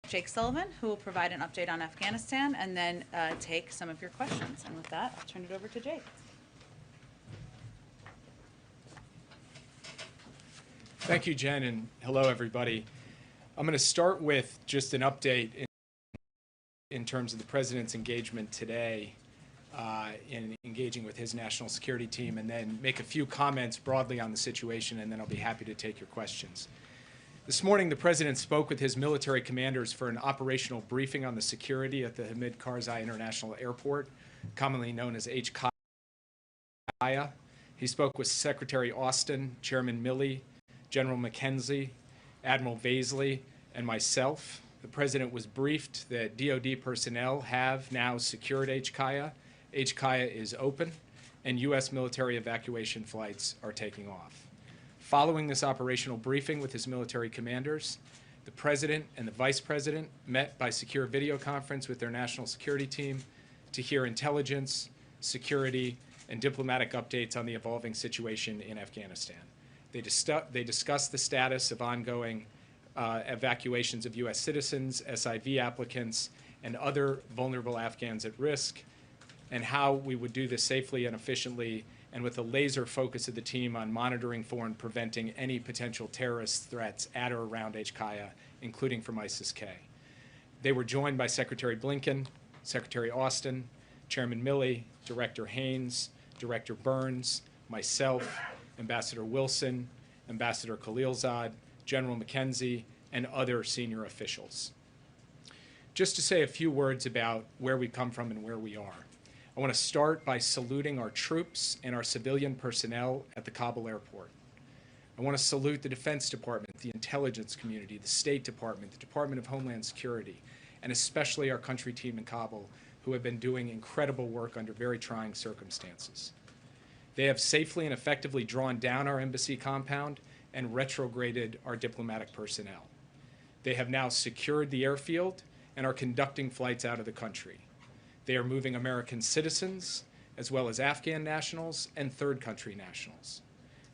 Jake Sullivan, who will provide an update on Afghanistan and then take some of your questions. And with that, I'll turn it over to Jake. Thank you, Jen, and hello, everybody. I'm going to start with just an update in terms of the President's engagement today in engaging with his national security team, and then make a few comments broadly on the situation, and then I'll be happy to take your questions. This morning, the President spoke with his military commanders for an operational briefing on the security at the Hamid Karzai International Airport, commonly known as HKIA. He spoke with Secretary Austin, Chairman Milley, General McKenzie, Admiral Vaisley, and myself. The President was briefed that DoD personnel have now secured HKIA. HKIA is open, and U.S. military evacuation flights are taking off. Following this operational briefing with his military commanders, the President and the Vice President met by secure video conference with their national security team to hear intelligence, security, and diplomatic updates on the evolving situation in Afghanistan. They discussed the status of ongoing evacuations of U.S. citizens, SIV applicants, and other vulnerable Afghans at risk, and how we would do this safely and efficiently, and with a laser focus of the team on monitoring for and preventing any potential terrorist threats at or around HKIA, including from ISIS-K. They were joined by Secretary Blinken, Secretary Austin, Chairman Milley, Director Haynes, Director Burns, myself, Ambassador Wilson, Ambassador Khalilzad, General McKenzie, and other senior officials. Just to say a few words about where we come from and where we are. I want to start by saluting our troops and our civilian personnel at the Kabul airport. I want to salute the Defense Department, the intelligence community, the State Department, the Department of Homeland Security, and especially our country team in Kabul, who have been doing incredible work under very trying circumstances. They have safely and effectively drawn down our embassy compound and retrograded our diplomatic personnel. They have now secured the airfield and are conducting flights out of the country. They are moving American citizens, as well as Afghan nationals and third country nationals.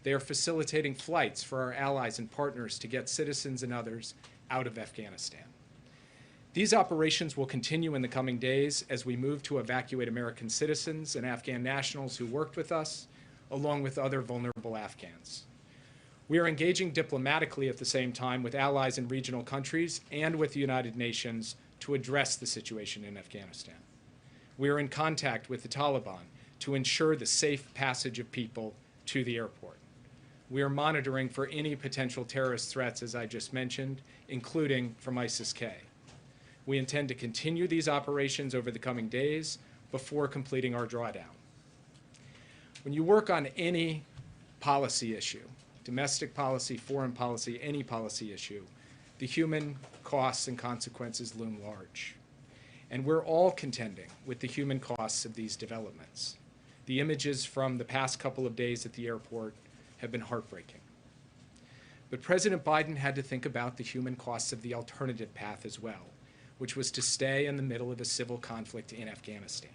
They are facilitating flights for our allies and partners to get citizens and others out of Afghanistan. These operations will continue in the coming days as we move to evacuate American citizens and Afghan nationals who worked with us, along with other vulnerable Afghans. We are engaging diplomatically at the same time with allies in regional countries and with the United Nations to address the situation in Afghanistan. We are in contact with the Taliban to ensure the safe passage of people to the airport. We are monitoring for any potential terrorist threats, as I just mentioned, including from ISIS-K. We intend to continue these operations over the coming days before completing our drawdown. When you work on any policy issue, domestic policy, foreign policy, any policy issue, the human costs and consequences loom large. And we're all contending with the human costs of these developments. The images from the past couple of days at the airport have been heartbreaking. But President Biden had to think about the human costs of the alternative path as well, which was to stay in the middle of a civil conflict in Afghanistan.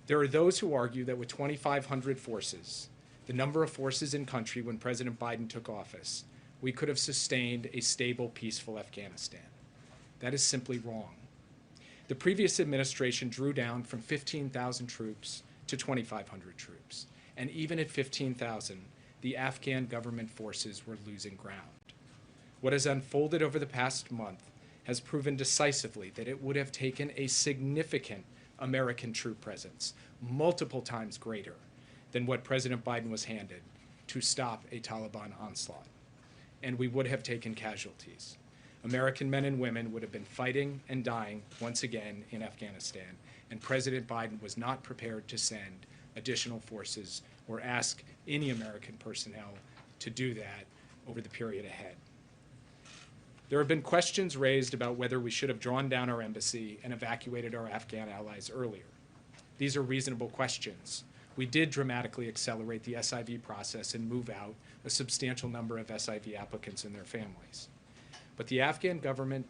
There are those who argue that with 2,500 forces, the number of forces in country when President Biden took office, we could have sustained a stable, peaceful Afghanistan. That is simply wrong. The previous administration drew down from 15,000 troops to 2,500 troops. And even at 15,000, the Afghan government forces were losing ground. What has unfolded over the past month has proven decisively that it would have taken a significant American troop presence, multiple times greater than what President Biden was handed, to stop a Taliban onslaught. And we would have taken casualties. American men and women would have been fighting and dying once again in Afghanistan, and President Biden was not prepared to send additional forces or ask any American personnel to do that over the period ahead. There have been questions raised about whether we should have drawn down our embassy and evacuated our Afghan allies earlier. These are reasonable questions. We did dramatically accelerate the SIV process and move out a substantial number of SIV applicants and their families. But the Afghan government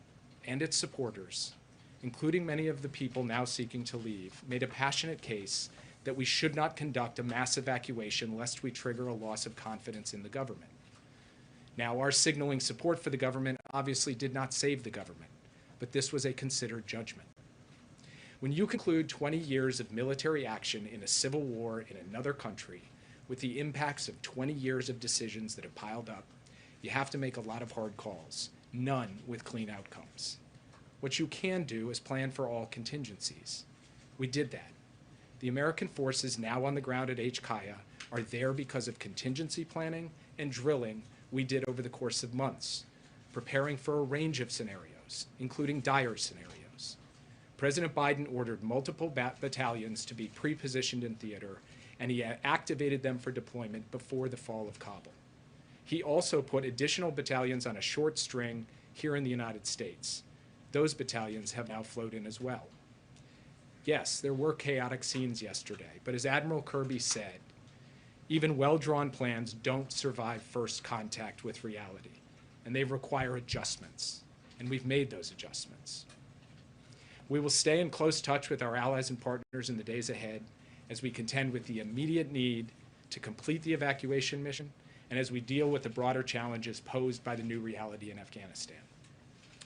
and its supporters, including many of the people now seeking to leave, made a passionate case that we should not conduct a mass evacuation lest we trigger a loss of confidence in the government. Now, our signaling support for the government obviously did not save the government, but this was a considered judgment. When you conclude 20 years of military action in a civil war in another country with the impacts of 20 years of decisions that have piled up, you have to make a lot of hard calls, none with clean outcomes. What you can do is plan for all contingencies. We did that. The American forces now on the ground at HKIA are there because of contingency planning and drilling we did over the course of months, preparing for a range of scenarios, including dire scenarios. President Biden ordered multiple battalions to be pre-positioned in theater, and he activated them for deployment before the fall of Kabul. He also put additional battalions on a short string here in the United States. Those battalions have now flowed in as well. Yes, there were chaotic scenes yesterday, but as Admiral Kirby said, even well-drawn plans don't survive first contact with reality, and they require adjustments, and we've made those adjustments. We will stay in close touch with our allies and partners in the days ahead as we contend with the immediate need to complete the evacuation mission and as we deal with the broader challenges posed by the new reality in Afghanistan.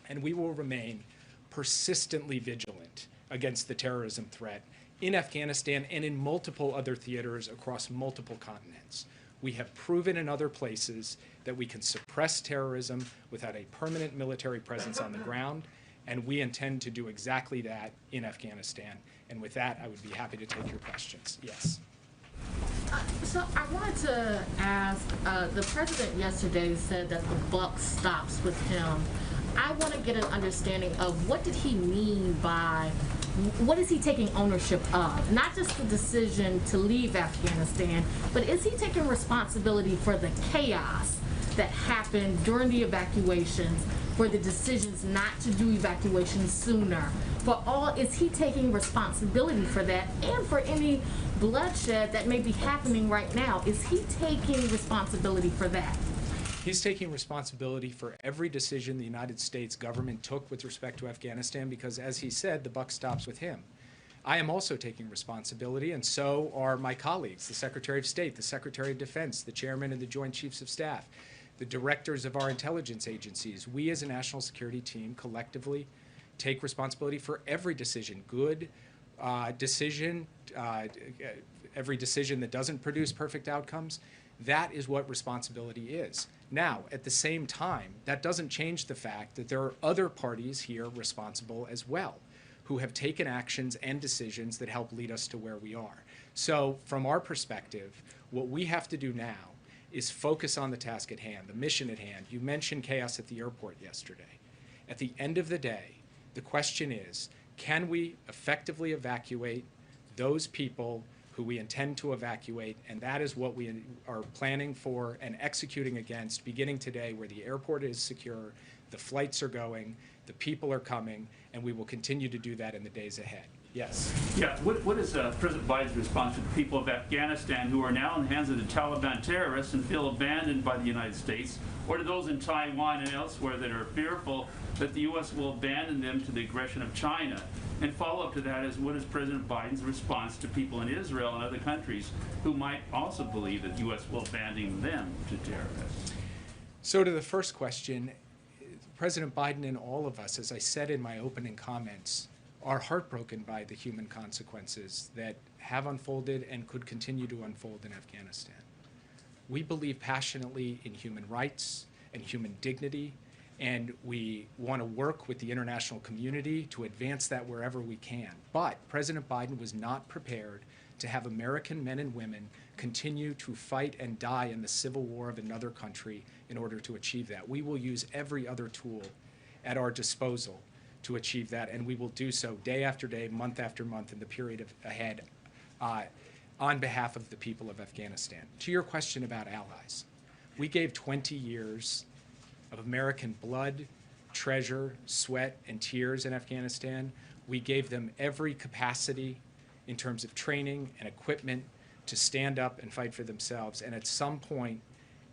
And we will remain persistently vigilant against the terrorism threat in Afghanistan and in multiple other theaters across multiple continents. We have proven in other places that we can suppress terrorism without a permanent military presence on the ground, and we intend to do exactly that in Afghanistan. And with that, I would be happy to take your questions. Yes. So I wanted to ask, the president yesterday said that the buck stops with him. I want to get an understanding of what did he mean by, what is he taking ownership of? Not just the decision to leave Afghanistan, but is he taking responsibility for the chaos that happened during the evacuations, for the decisions not to do evacuations sooner? Is he taking responsibility for that and for any bloodshed that may be happening right now? Is he taking responsibility for that? He's taking responsibility for every decision the United States government took with respect to Afghanistan because, as he said, the buck stops with him. I am also taking responsibility, and so are my colleagues, the Secretary of State, the Secretary of Defense, the Chairman and the Joint Chiefs of Staff, the directors of our intelligence agencies. We as a national security team collectively take responsibility for every decision, good decision, every decision that doesn't produce perfect outcomes. That is what responsibility is. Now, at the same time, that doesn't change the fact that there are other parties here responsible as well, who have taken actions and decisions that help lead us to where we are. So from our perspective, what we have to do now is focus on the task at hand, the mission at hand. You mentioned chaos at the airport yesterday. At the end of the day, the question is, can we effectively evacuate those people who we intend to evacuate? And that is what we are planning for and executing against beginning today, where the airport is secure, the flights are going, the people are coming, and we will continue to do that in the days ahead. Yes. Yeah. What is President Biden's response to the people of Afghanistan who are now in the hands of the Taliban terrorists and feel abandoned by the United States, or to those in Taiwan and elsewhere that are fearful that the U.S. will abandon them to the aggression of China? And follow-up to that is, what is President Biden's response to people in Israel and other countries who might also believe that the U.S. will abandon them to terrorists? So to the first question, President Biden and all of us, as I said in my opening comments, are heartbroken by the human consequences that have unfolded and could continue to unfold in Afghanistan. We believe passionately in human rights and human dignity, and we want to work with the international community to advance that wherever we can. But President Biden was not prepared to have American men and women continue to fight and die in the civil war of another country in order to achieve that. We will use every other tool at our disposal to achieve that, and we will do so day after day, month after month in the period ahead on behalf of the people of Afghanistan. To your question about allies, we gave 20 years of American blood, treasure, sweat, and tears in Afghanistan. We gave them every capacity in terms of training and equipment to stand up and fight for themselves. And at some point,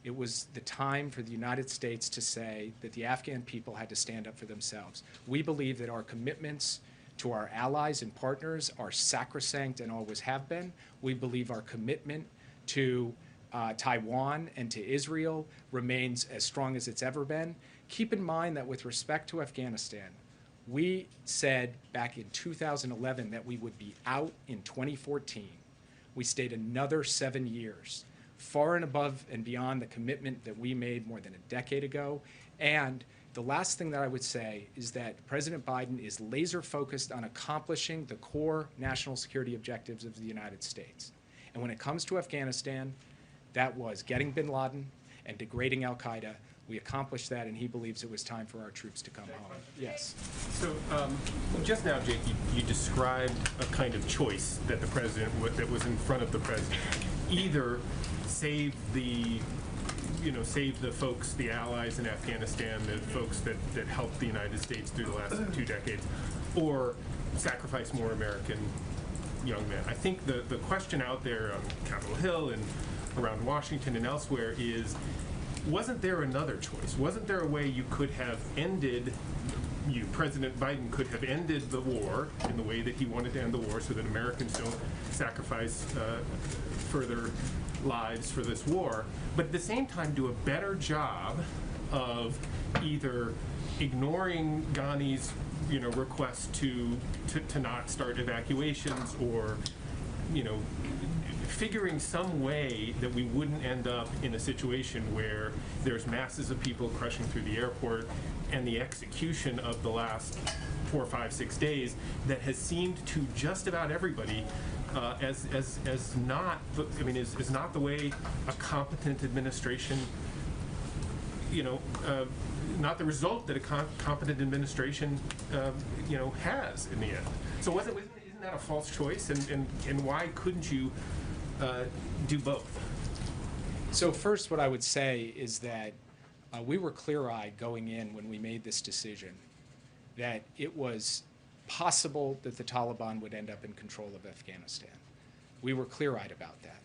it was the time for the United States to say that the Afghan people had to stand up for themselves. We believe that our commitments to our allies and partners are sacrosanct and always have been. We believe our commitment to Taiwan and to Israel remains as strong as it's ever been. Keep in mind that with respect to Afghanistan, We said back in 2011 that we would be out in 2014. We stayed another 7 years, far and above and beyond the commitment that we made more than a decade ago. And the last thing that I would say is that President Biden is laser focused on accomplishing the core national security objectives of the United States. And when it comes to Afghanistan, that was getting bin Laden and degrading al-Qaeda. We accomplished that, and he believes it was time for our troops to come home. Yes. So just now, Jake, you described a kind of choice that the president that was in front of the president. Either save the folks, the allies in Afghanistan, the folks that helped the United States through the last 2 decades, or sacrifice more American young men. I think the question out there on Capitol Hill and around Washington and elsewhere is, wasn't there another choice? Wasn't there a way you could have ended, President Biden could have ended the war in the way that he wanted to end the war so that Americans don't sacrifice further lives for this war, but at the same time do a better job of either ignoring Ghani's request to not start evacuations, or figuring some way that we wouldn't end up in a situation where there's masses of people crushing through the airport, and the execution of the last 4, 5, 6 days that has seemed to just about everybody as not is not the way a competent administration, not the result that a competent administration has in the end. So isn't that a false choice, and why couldn't you do both? So first, what I would say is that we were clear-eyed going in when we made this decision that it was possible that the Taliban would end up in control of Afghanistan. We were clear-eyed about that.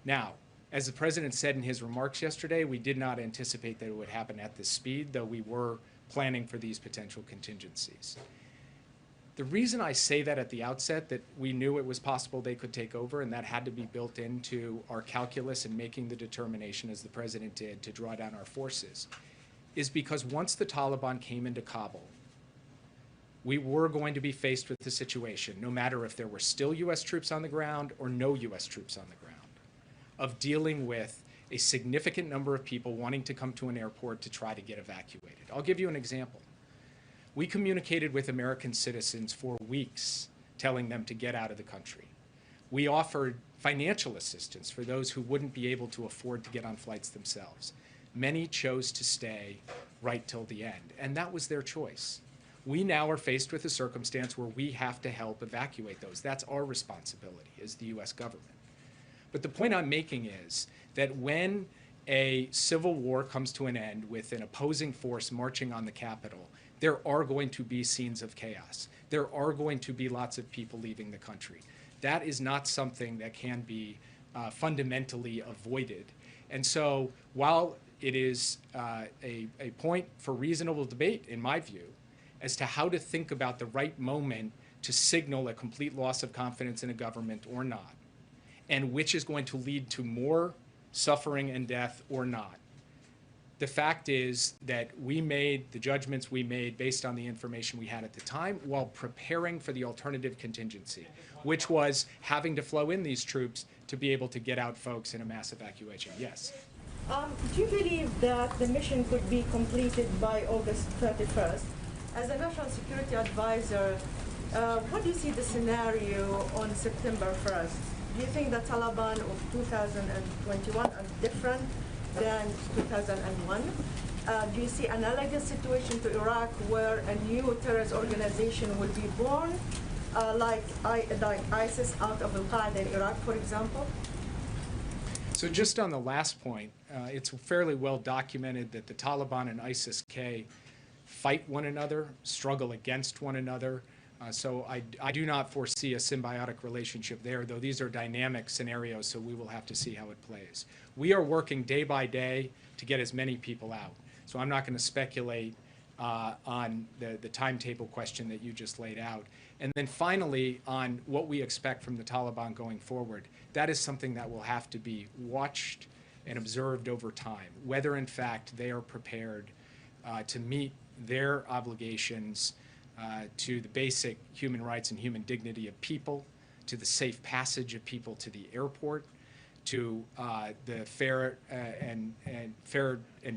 Now, as the president said in his remarks yesterday, we did not anticipate that it would happen at this speed, though we were planning for these potential contingencies. The reason I say that at the outset, that we knew it was possible they could take over, and that had to be built into our calculus in making the determination, as the president did, to draw down our forces, is because once the Taliban came into Kabul, we were going to be faced with the situation, no matter if there were still U.S. troops on the ground or no U.S. troops on the ground, of dealing with a significant number of people wanting to come to an airport to try to get evacuated. I'll give you an example. We communicated with American citizens for weeks, telling them to get out of the country. We offered financial assistance for those who wouldn't be able to afford to get on flights themselves. Many chose to stay right till the end, and that was their choice. We now are faced with a circumstance where we have to help evacuate those. That's our responsibility as the U.S. government. But the point I'm making is that when a civil war comes to an end with an opposing force marching on the Capitol, there are going to be scenes of chaos. There are going to be lots of people leaving the country. That is not something that can be fundamentally avoided. And so while it is a point for reasonable debate, in my view, as to how to think about the right moment to signal a complete loss of confidence in a government or not, and which is going to lead to more suffering and death or not. The fact is that we made the judgments we made based on the information we had at the time while preparing for the alternative contingency, which was having to flow in these troops to be able to get out folks in a mass evacuation. Yes? Do you believe that the mission could be completed by August 31st? As a national security advisor, what do you see the scenario on September 1st? Do you think the Taliban of 2021 are different than 2001? Do you see analogous situation to Iraq where a new terrorist organization will be born, like ISIS out of Al-Qaeda in Iraq, for example? So just on the last point, it's fairly well documented that the Taliban and ISIS-K fight one another, struggle against one another. So I do not foresee a symbiotic relationship there, though these are dynamic scenarios, so we will have to see how it plays. We are working day by day to get as many people out. So I'm not going to speculate on the timetable question that you just laid out. And then finally, on what we expect from the Taliban going forward, that is something that will have to be watched and observed over time, whether in fact they are prepared to meet their obligations to the basic human rights and human dignity of people, to the safe passage of people to the airport, to the fair and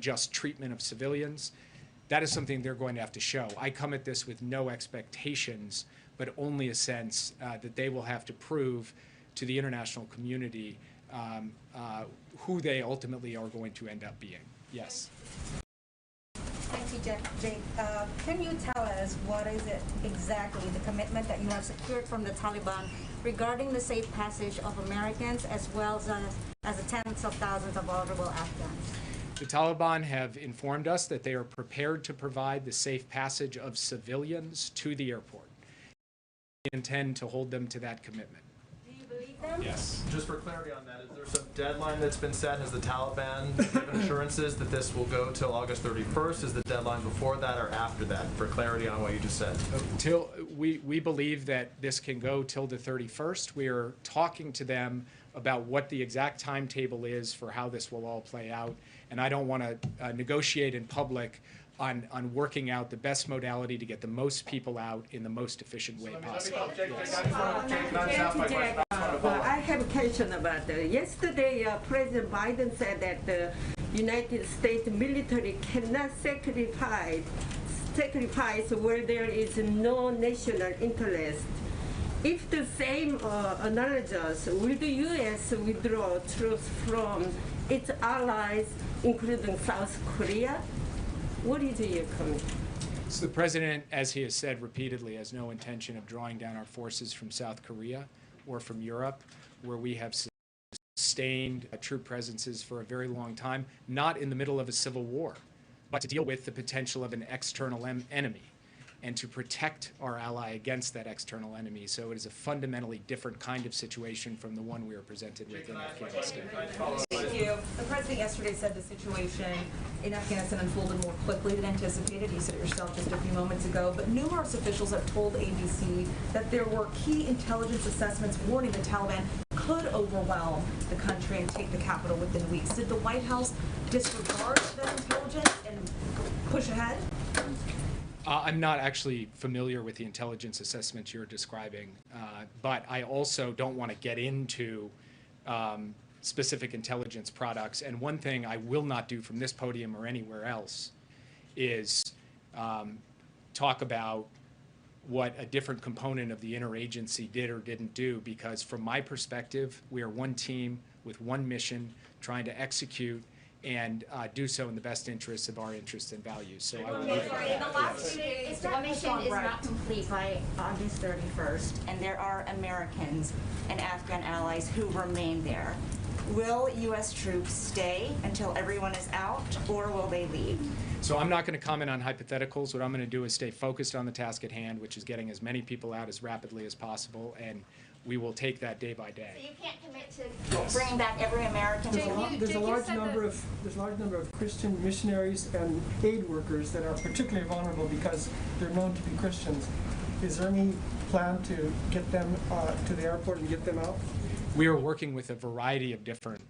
just treatment of civilians. That is something they're going to have to show. I come at this with no expectations, but only a sense that they will have to prove to the international community who they ultimately are going to end up being. Yes. Thank you, Jake. Can you tell us what is it exactly, the commitment that you have secured from the Taliban regarding the safe passage of Americans as well as the tens of thousands of vulnerable Afghans? The Taliban have informed us that they are prepared to provide the safe passage of civilians to the airport. We intend to hold them to that commitment. Do you believe them? Yes. Just for clarity on that, is there some deadline that's been set? Has the Taliban given assurances that this will go till August 31st? Is the deadline before that or after that? For clarity on what you just said. We believe that this can go till the 31st. We are talking to them about what the exact timetable is for how this will all play out. And I don't want to negotiate in public on working out the best modality to get the most people out in the most efficient way possible. I have a question about that. Yesterday, President Biden said that the United States military cannot sacrifice where there is no national interest. If the same analogous, will the U.S. withdraw troops from its allies, including South Korea? What is your comment? So the president, as he has said repeatedly, has no intention of drawing down our forces from South Korea or from Europe, where we have sustained troop presences for a very long time, not in the middle of a civil war, but to deal with the potential of an external enemy and to protect our ally against that external enemy. So it is a fundamentally different kind of situation from the one we are presented with in Afghanistan. Thank you. The president yesterday said the situation in Afghanistan unfolded more quickly than anticipated. You said it yourself just a few moments ago. But numerous officials have told ABC that there were key intelligence assessments warning the Taliban could overwhelm the country and take the capital within weeks. Did the White House disregard that intelligence and push ahead? I'm not actually familiar with the intelligence assessments you're describing, but I also don't want to get into specific intelligence products. And one thing I will not do from this podium or anywhere else is talk about what a different component of the interagency did or didn't do, because from my perspective, we are one team with one mission trying to execute and do so in the best interests of our interests and values. So I will leave it at that. If that mission is not complete by August 31st, and there are Americans and Afghan allies who remain there, will U.S. troops stay until everyone is out, or will they leave? So I'm not going to comment on hypotheticals. What I'm going to do is stay focused on the task at hand, which is getting as many people out as rapidly as possible, and we will take that day by day. So you can't commit to bringing back every American. There's a large number of Christian missionaries and aid workers that are particularly vulnerable because they're known to be Christians. Is there any plan to get them to the airport and get them out? We are working with a variety of different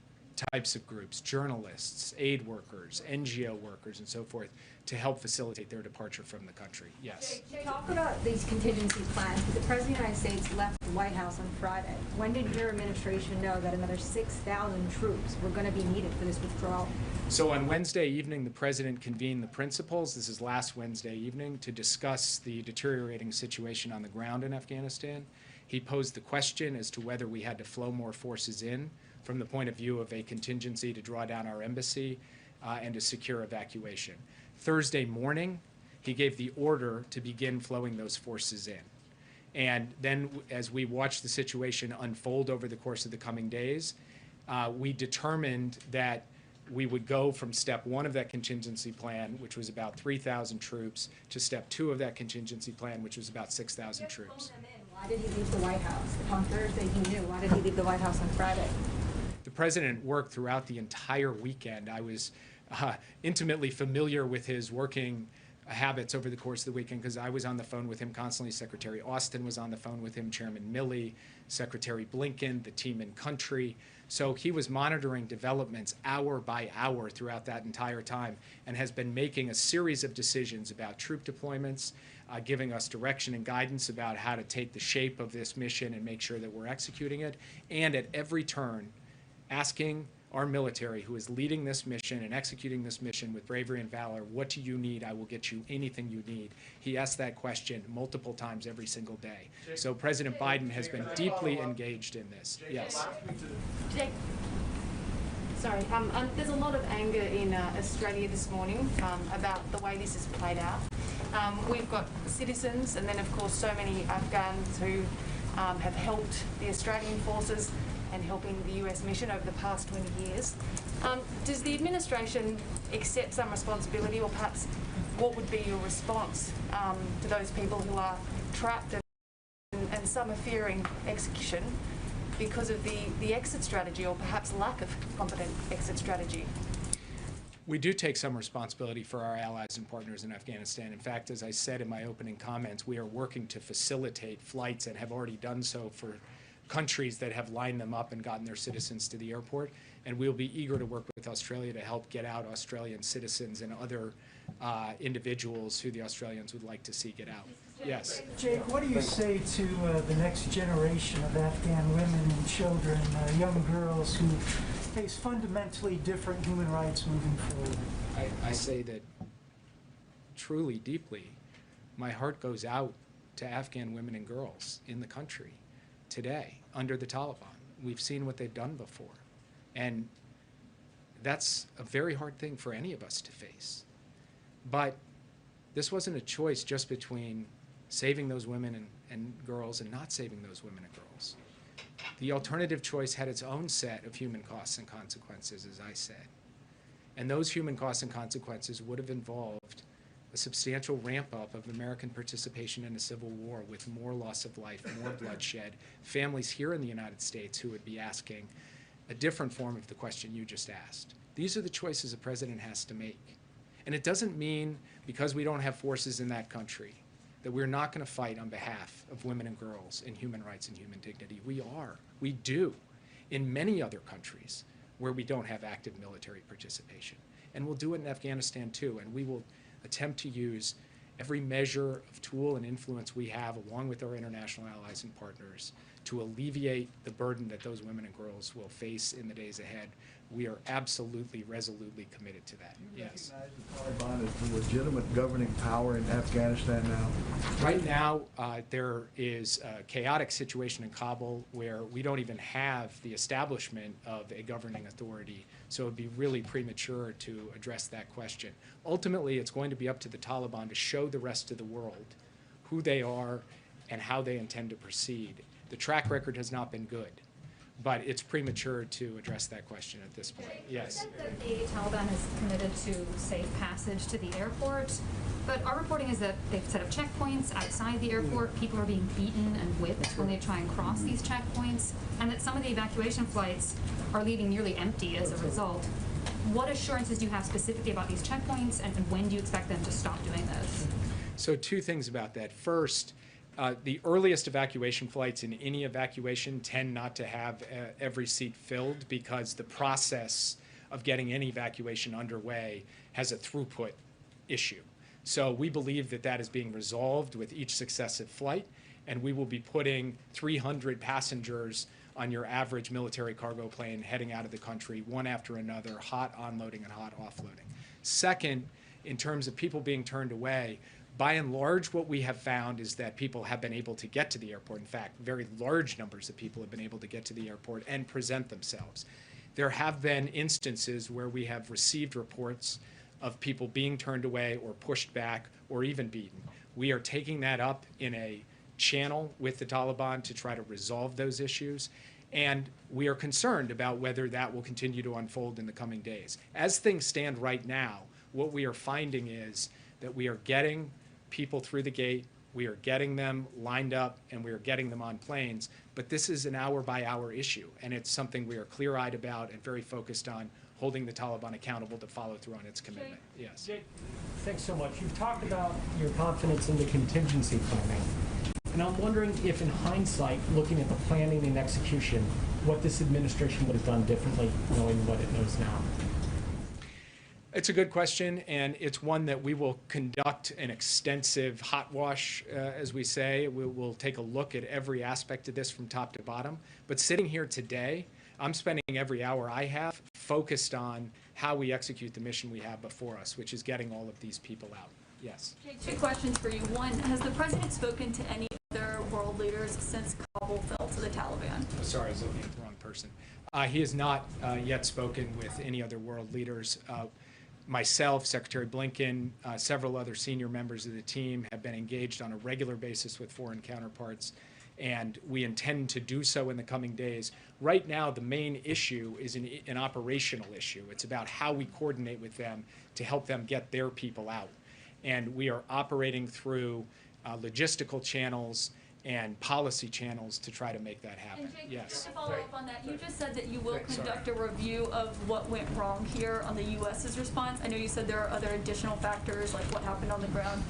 types of groups, journalists, aid workers, NGO workers, and so forth, to help facilitate their departure from the country. Yes. Talk about these contingency plans. The President of the United States left the White House on Friday. When did your administration know that another 6,000 troops were going to be needed for this withdrawal? So on Wednesday evening, the President convened the principals, this is last Wednesday evening, to discuss the deteriorating situation on the ground in Afghanistan. He posed the question as to whether we had to flow more forces in from the point of view of a contingency to draw down our embassy and to secure evacuation. Thursday morning, he gave the order to begin flowing those forces in. And then as we watched the situation unfold over the course of the coming days, we determined that we would go from step one of that contingency plan, which was about 3,000 troops, to step two of that contingency plan, which was about 6,000 troops. Why did he leave the White House? If on Thursday he knew, why did he leave the White House on Friday? The President worked throughout the entire weekend. I was intimately familiar with his working habits over the course of the weekend because I was on the phone with him constantly. Secretary Austin was on the phone with him, Chairman Milley, Secretary Blinken, the team in country. So he was monitoring developments hour by hour throughout that entire time and has been making a series of decisions about troop deployments, giving us direction and guidance about how to take the shape of this mission and make sure that we're executing it, and at every turn asking our military, who is leading this mission and executing this mission with bravery and valor, what do you need? I will get you anything you need. He asked that question multiple times every single day. So President Biden has been deeply engaged in this. Yes. Jake. Sorry, there's a lot of anger in Australia this morning about the way this has played out. We've got citizens and then of course so many Afghans who have helped the Australian forces and helping the US mission over the past 20 years. Does the administration accept some responsibility, or perhaps what would be your response to those people who are trapped and some are fearing execution because of the exit strategy, or perhaps lack of competent exit strategy? We do take some responsibility for our allies and partners in Afghanistan. In fact, as I said in my opening comments, we are working to facilitate flights and have already done so for countries that have lined them up and gotten their citizens to the airport. And we'll be eager to work with Australia to help get out Australian citizens and other individuals who the Australians would like to see get out. Yes. Jake, what do you say to the next generation of Afghan women and children, young girls who face fundamentally different human rights moving forward? I say that truly, deeply, my heart goes out to Afghan women and girls in the country today under the Taliban. We've seen what they've done before. And that's a very hard thing for any of us to face. But this wasn't a choice just between saving those women and girls and not saving those women and girls. The alternative choice had its own set of human costs and consequences, as I said. And those human costs and consequences would have involved a substantial ramp-up of American participation in a civil war with more loss of life, more bloodshed, families here in the United States who would be asking a different form of the question you just asked. These are the choices a president has to make. And it doesn't mean, because we don't have forces in that country, that we're not going to fight on behalf of women and girls and human rights and human dignity. We are. We do. In many other countries where we don't have active military participation. And we'll do it in Afghanistan too. And we will attempt to use every measure of tool and influence we have, along with our international allies and partners, to alleviate the burden that those women and girls will face in the days ahead. We are absolutely, resolutely committed to that. Yes. Do you recognize the Taliban as the legitimate governing power in Afghanistan now? Right now, there is a chaotic situation in Kabul where we don't even have the establishment of a governing authority, so it would be really premature to address that question. Ultimately, it's going to be up to the Taliban to show the rest of the world who they are and how they intend to proceed. The track record has not been good, but it's premature to address that question at this point. Yes. You said that the Taliban has committed to safe passage to the airport, but our reporting is that they've set up checkpoints outside the airport. People are being beaten and whipped when they try and cross these checkpoints, and that some of the evacuation flights are leaving nearly empty as a result. What assurances do you have specifically about these checkpoints, and when do you expect them to stop doing this? So two things about that. First, the earliest evacuation flights in any evacuation tend not to have every seat filled, because the process of getting any evacuation underway has a throughput issue. So we believe that that is being resolved with each successive flight, and we will be putting 300 passengers on your average military cargo plane heading out of the country, one after another, hot onloading and hot offloading. Second, in terms of people being turned away, by and large, what we have found is that people have been able to get to the airport. In fact, very large numbers of people have been able to get to the airport and present themselves. There have been instances where we have received reports of people being turned away or pushed back or even beaten. We are taking that up in a channel with the Taliban to try to resolve those issues, and we are concerned about whether that will continue to unfold in the coming days. As things stand right now, what we are finding is that we are getting people through the gate, we are getting them lined up, and we are getting them on planes. But this is an hour-by-hour issue, and it's something we are clear-eyed about and very focused on holding the Taliban accountable to follow through on its commitment. Yes. Jake, thanks so much. You've talked about your confidence in the contingency planning. And I'm wondering if, in hindsight, looking at the planning and execution, what this administration would have done differently, knowing what it knows now. It's a good question, and it's one that we will conduct an extensive hot wash, as we say. We'll take a look at every aspect of this from top to bottom. But sitting here today, I'm spending every hour I have focused on how we execute the mission we have before us, which is getting all of these people out. Yes. Okay, two questions for you. One, has the president spoken to any other world leaders since Kabul fell to the Taliban? Oh, sorry, I was looking at the wrong person. He has not yet spoken with any other world leaders. Myself, Secretary Blinken, several other senior members of the team have been engaged on a regular basis with foreign counterparts, and we intend to do so in the coming days. Right now, the main issue is an operational issue. It's about how we coordinate with them to help them get their people out. And we are operating through logistical channels and policy channels to try to make that happen. And Jake, yes. just to follow up on that, you just said that you will conduct a review of what went wrong here on the U.S.'s response. I know you said there are other additional factors like what happened on the ground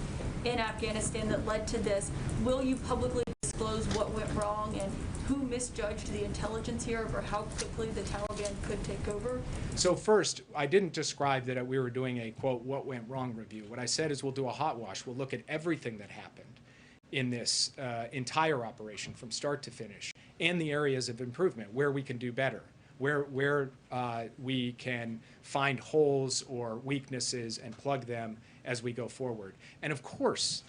in Afghanistan that led to this. Will you publicly disclose what went wrong and who misjudged the intelligence here or how quickly the Taliban could take over? So first, I didn't describe that we were doing a, quote, what went wrong review. What I said is we'll do a hot wash. We'll look at everything that happened in this entire operation from start to finish, and the areas of improvement, where we can do better, where we can find holes or weaknesses and plug them as we go forward. And of course,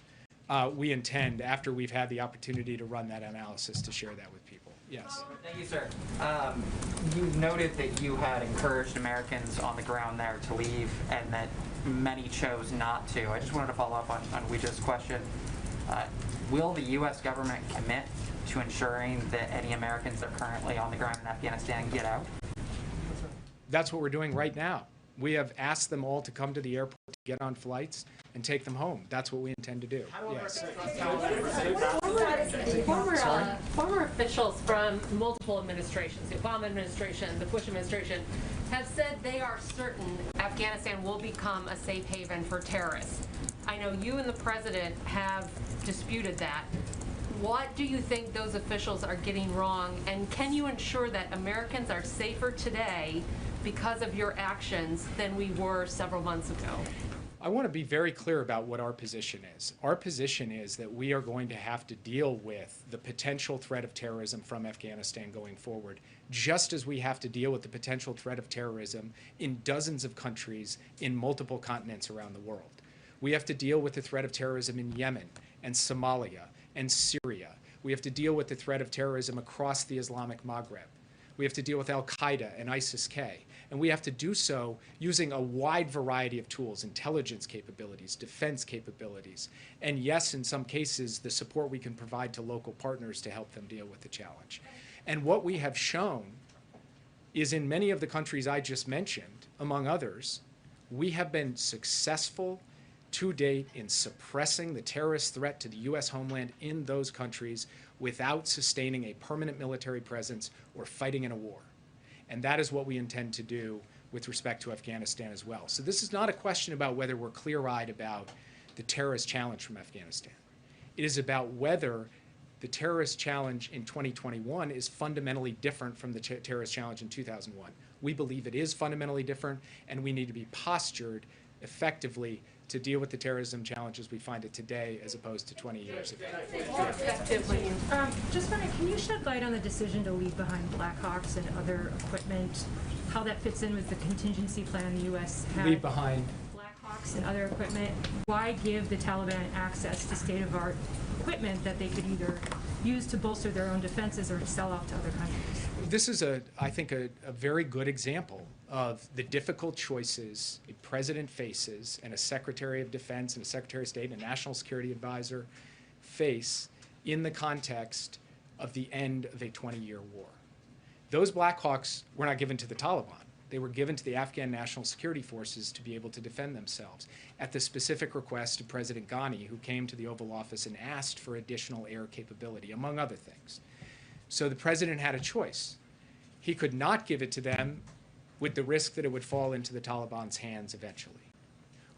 we intend, after we've had the opportunity to run that analysis, to share that with people. Yes. Thank you, sir. You noted that you had encouraged Americans on the ground there to leave and that many chose not to. I just wanted to follow up on Ouija's question. Will the U.S. government commit to ensuring that any Americans that are currently on the ground in Afghanistan get out? That's what we're doing right now. We have asked them all to come to the airport to get on flights and take them home. That's what we intend to do. Yes. Former officials from multiple administrations, the Obama administration, the Bush administration, have said they are certain Afghanistan will become a safe haven for terrorists. I know you and the president have disputed that. What do you think those officials are getting wrong, and can you ensure that Americans are safer today because of your actions than we were several months ago? I want to be very clear about what our position is. Our position is that we are going to have to deal with the potential threat of terrorism from Afghanistan going forward, just as we have to deal with the potential threat of terrorism in dozens of countries in multiple continents around the world. We have to deal with the threat of terrorism in Yemen and Somalia and Syria. We have to deal with the threat of terrorism across the Islamic Maghreb. We have to deal with Al-Qaeda and ISIS-K. And we have to do so using a wide variety of tools, intelligence capabilities, defense capabilities, and yes, in some cases, the support we can provide to local partners to help them deal with the challenge. And what we have shown is in many of the countries I just mentioned, among others, we have been successful to date in suppressing the terrorist threat to the U.S. homeland in those countries without sustaining a permanent military presence or fighting in a war. And that is what we intend to do with respect to Afghanistan as well. So this is not a question about whether we're clear-eyed about the terrorist challenge from Afghanistan. It is about whether the terrorist challenge in 2021 is fundamentally different from the terrorist challenge in 2001. We believe it is fundamentally different, and we need to be postured effectively to deal with the terrorism challenges we find it today as opposed to 20 years ago. Just wondering, can you shed light on the decision to leave behind Blackhawks and other equipment, how that fits in with the contingency plan the U.S. had? Leave behind Blackhawks and other equipment. Why give the Taliban access to state-of-the-art equipment that they could either use to bolster their own defenses or to sell off to other countries? This is, I think, a very good example of the difficult choices a president faces and a Secretary of Defense and a Secretary of State and a National Security Advisor face in the context of the end of a 20-year war. Those Blackhawks were not given to the Taliban. They were given to the Afghan National Security Forces to be able to defend themselves at the specific request of President Ghani, who came to the Oval Office and asked for additional air capability, among other things. So the president had a choice. He could not give it to them with the risk that it would fall into the Taliban's hands eventually.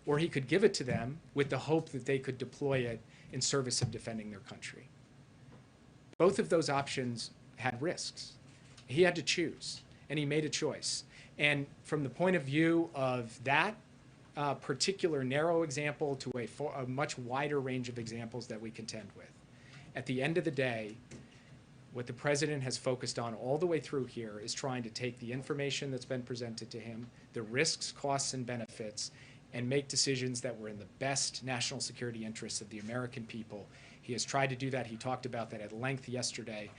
Or he could give it to them with the hope that they could deploy it in service of defending their country. Both of those options had risks. He had to choose, and he made a choice. And from the point of view of that, particular narrow example to a much wider range of examples that we contend with. At the end of the day, what the president has focused on all the way through here is trying to take the information that's been presented to him, the risks, costs, and benefits, and make decisions that were in the best national security interests of the American people. He has tried to do that. He talked about that at length yesterday.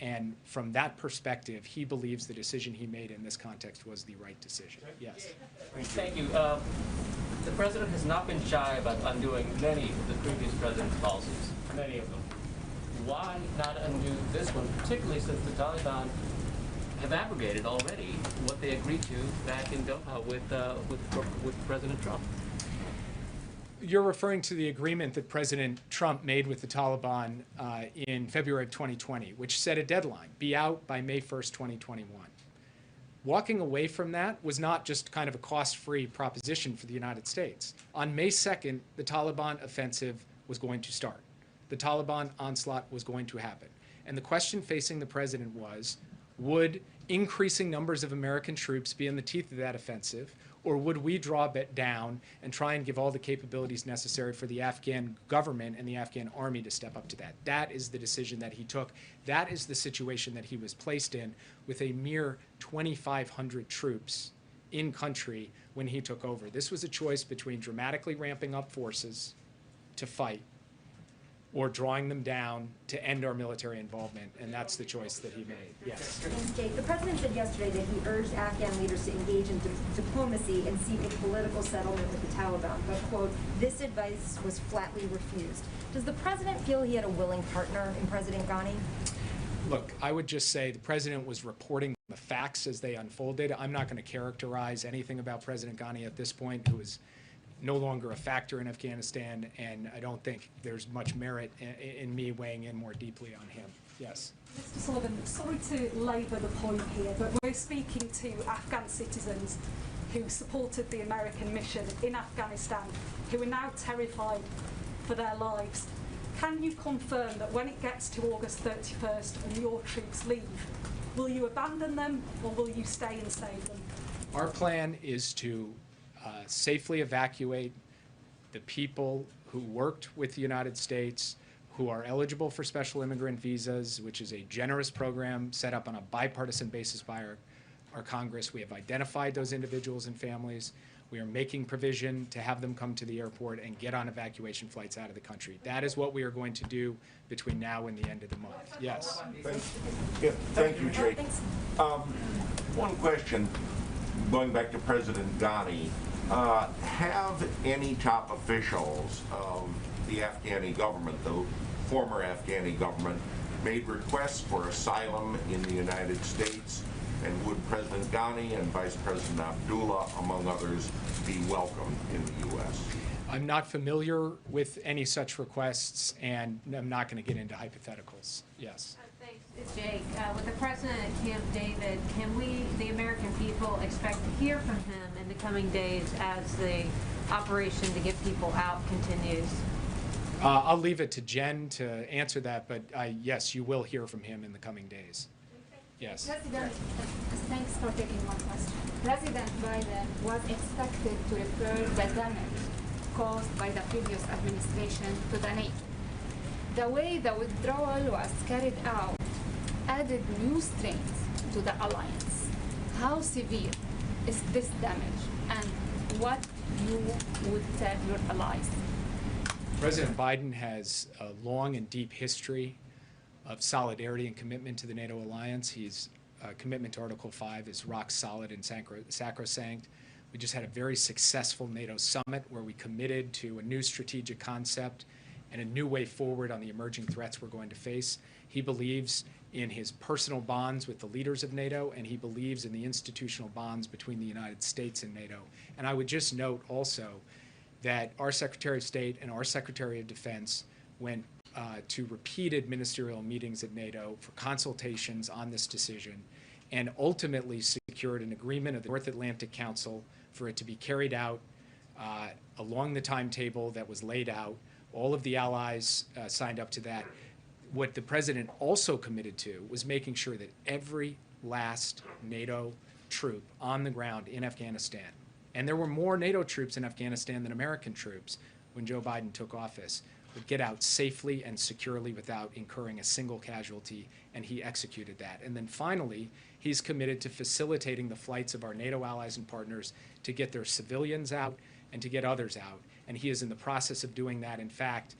And from that perspective, he believes the decision he made in this context was the right decision. Yes. Thank you. The president has not been shy about undoing many of the previous president's policies, many of them. Why not undo this one, particularly since the Taliban have abrogated already what they agreed to back in Doha with President Trump? You're referring to the agreement that President Trump made with the Taliban in February of 2020, which set a deadline, be out by May 1st, 2021. Walking away from that was not just kind of a cost-free proposition for the United States. On May 2nd, the Taliban offensive was going to start. The Taliban onslaught was going to happen. And the question facing the president was, would increasing numbers of American troops be in the teeth of that offensive, or would we draw it down and try and give all the capabilities necessary for the Afghan government and the Afghan army to step up to that? That is the decision that he took. That is the situation that he was placed in with a mere 2,500 troops in country when he took over. This was a choice between dramatically ramping up forces to fight or drawing them down to end our military involvement, and that's the choice that he made. Yes. Jake, the president said yesterday that he urged Afghan leaders to engage in diplomacy and seek a political settlement with the Taliban, but, quote, this advice was flatly refused. Does the president feel he had a willing partner in President Ghani? Look, I would just say the president was reporting the facts as they unfolded. I'm not going to characterize anything about President Ghani at this point, who is no longer a factor in Afghanistan, and I don't think there's much merit in me weighing in more deeply on him. Yes. Mr. Sullivan, sorry to labour the point here, but we're speaking to Afghan citizens who supported the American mission in Afghanistan, who are now terrified for their lives. Can you confirm that when it gets to August 31st and your troops leave, will you abandon them or will you stay and save them? Our plan is to safely evacuate the people who worked with the United States, who are eligible for special immigrant visas, which is a generous program set up on a bipartisan basis by our Congress. We have identified those individuals and families. We are making provision to have them come to the airport and get on evacuation flights out of the country. That is what we are going to do between now and the end of the month. Yes. Thank you, Jake. One question, going back to President Ghani. Have any top officials of the Afghani government, the former Afghani government, made requests for asylum in the United States? And would President Ghani and Vice President Abdullah, among others, be welcome in the U.S.? I'm not familiar with any such requests, and I'm not going to get into hypotheticals. Yes. Thanks, Jake. With the president at Camp David, can we, the American people, expect to hear from him in the coming days as the operation to get people out continues? I'll leave it to Jen to answer that, but yes, you will hear from him in the coming days. Yes. President, thanks for taking my question. President Biden was expected to repair the damage caused by the previous administration to the NATO. The way the withdrawal was carried out added new strength to the alliance. How severe is this damage, and what you would tell your allies? President Biden has a long and deep history of solidarity and commitment to the NATO alliance. His commitment to Article 5 is rock solid and sacrosanct. We just had a very successful NATO summit where we committed to a new strategic concept and a new way forward on the emerging threats we're going to face. He believes in his personal bonds with the leaders of NATO, and he believes in the institutional bonds between the United States and NATO. And I would just note also that our Secretary of State and our Secretary of Defense went to repeated ministerial meetings at NATO for consultations on this decision, and ultimately secured an agreement of the North Atlantic Council for it to be carried out along the timetable that was laid out. All of the allies signed up to that. What the president also committed to was making sure that every last NATO troop on the ground in Afghanistan and there were more NATO troops in Afghanistan than American troops when Joe Biden took office, would get out safely and securely without incurring a single casualty, and he executed that. And then finally, he's committed to facilitating the flights of our NATO allies and partners to get their civilians out and to get others out. And he is in the process of doing that. In fact,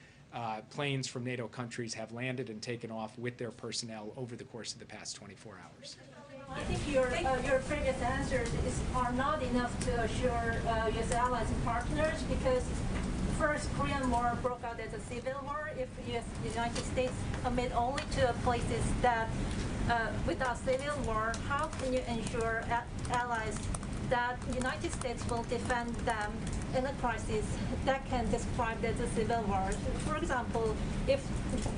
planes from NATO countries have landed and taken off with their personnel over the course of the past 24 hours. I think your previous answers are not enough to assure U.S. allies and partners, because first Korean War broke out as a civil war. If the United States commit only to places that without civil war, how can you ensure allies that the United States will defend them in a crisis that can describe as a civil war? For example, if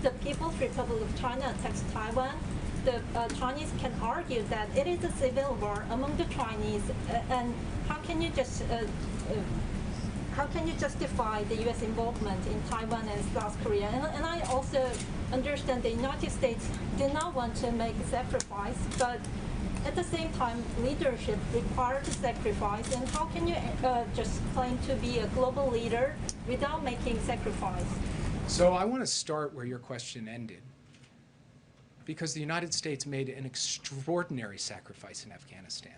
the People's Republic of China attacks Taiwan, the Chinese can argue that it is a civil war among the Chinese, and how can you justify the U.S. involvement in Taiwan and South Korea? And I also understand the United States did not want to make a sacrifice, but at the same time, leadership requires a sacrifice. And how can you just claim to be a global leader without making sacrifice? So I want to start where your question ended, because the United States made an extraordinary sacrifice in Afghanistan.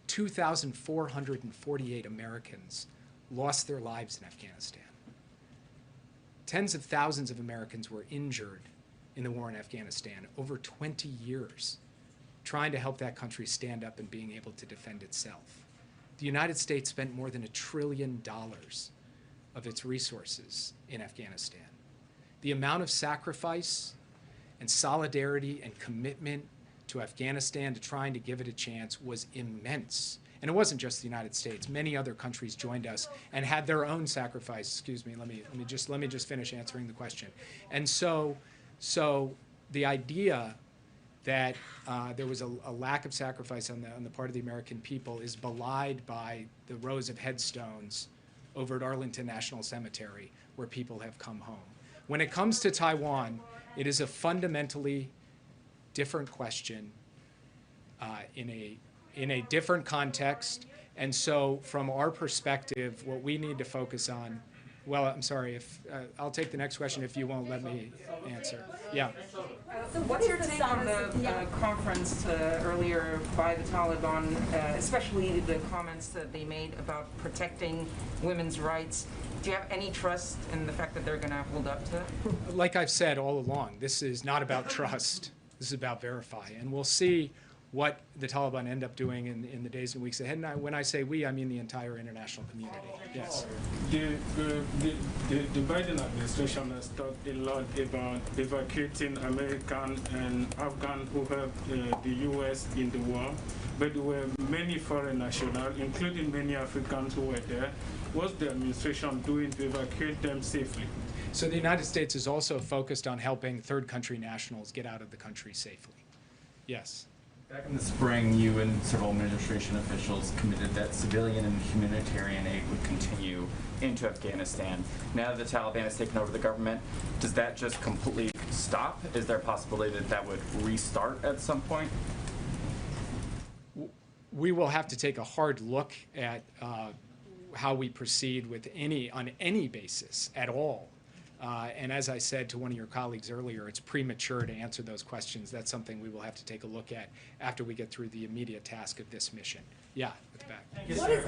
2,448 Americans lost their lives in Afghanistan. Tens of thousands of Americans were injured in the war in Afghanistan over 20 years, trying to help that country stand up and being able to defend itself. The United States spent more than $1 trillion of its resources in Afghanistan. The amount of sacrifice and solidarity and commitment to Afghanistan, to trying to give it a chance, was immense. And it wasn't just the United States. Many other countries joined us and had their own sacrifice. Excuse me, let me just finish answering the question. And so the idea that there was a lack of sacrifice on the part of the American people is belied by the rows of headstones over at Arlington National Cemetery, where people have come home. When it comes to Taiwan, it is a fundamentally different question in a different context. And so from our perspective, what we need to focus on, well, I'm sorry, if I'll take the next question if you won't let me answer. Yeah. So what's your take on the conference earlier by the Taliban, especially the comments that they made about protecting women's rights? Do you have any trust in the fact that they're going to hold up to it? Like I've said all along, this is not about trust. This is about verify. And we'll see what the Taliban end up doing in the days and weeks ahead. And when I say we, I mean the entire international community. Yes. The Biden administration has talked a lot about evacuating American and Afghan who helped the U.S. in the war, but there were many foreign nationals, including many Africans who were there. What's the administration doing to evacuate them safely? So the United States is also focused on helping third country nationals get out of the country safely. Yes. Back in the spring, you and several administration officials committed that civilian and humanitarian aid would continue into Afghanistan. Now that the Taliban has taken over the government, does that just completely stop? Is there a possibility that that would restart at some point? We will have to take a hard look at how we proceed with on any basis at all. And as I said to one of your colleagues earlier, it's premature to answer those questions. That's something we will have to take a look at after we get through the immediate task of this mission. Yeah, at the back.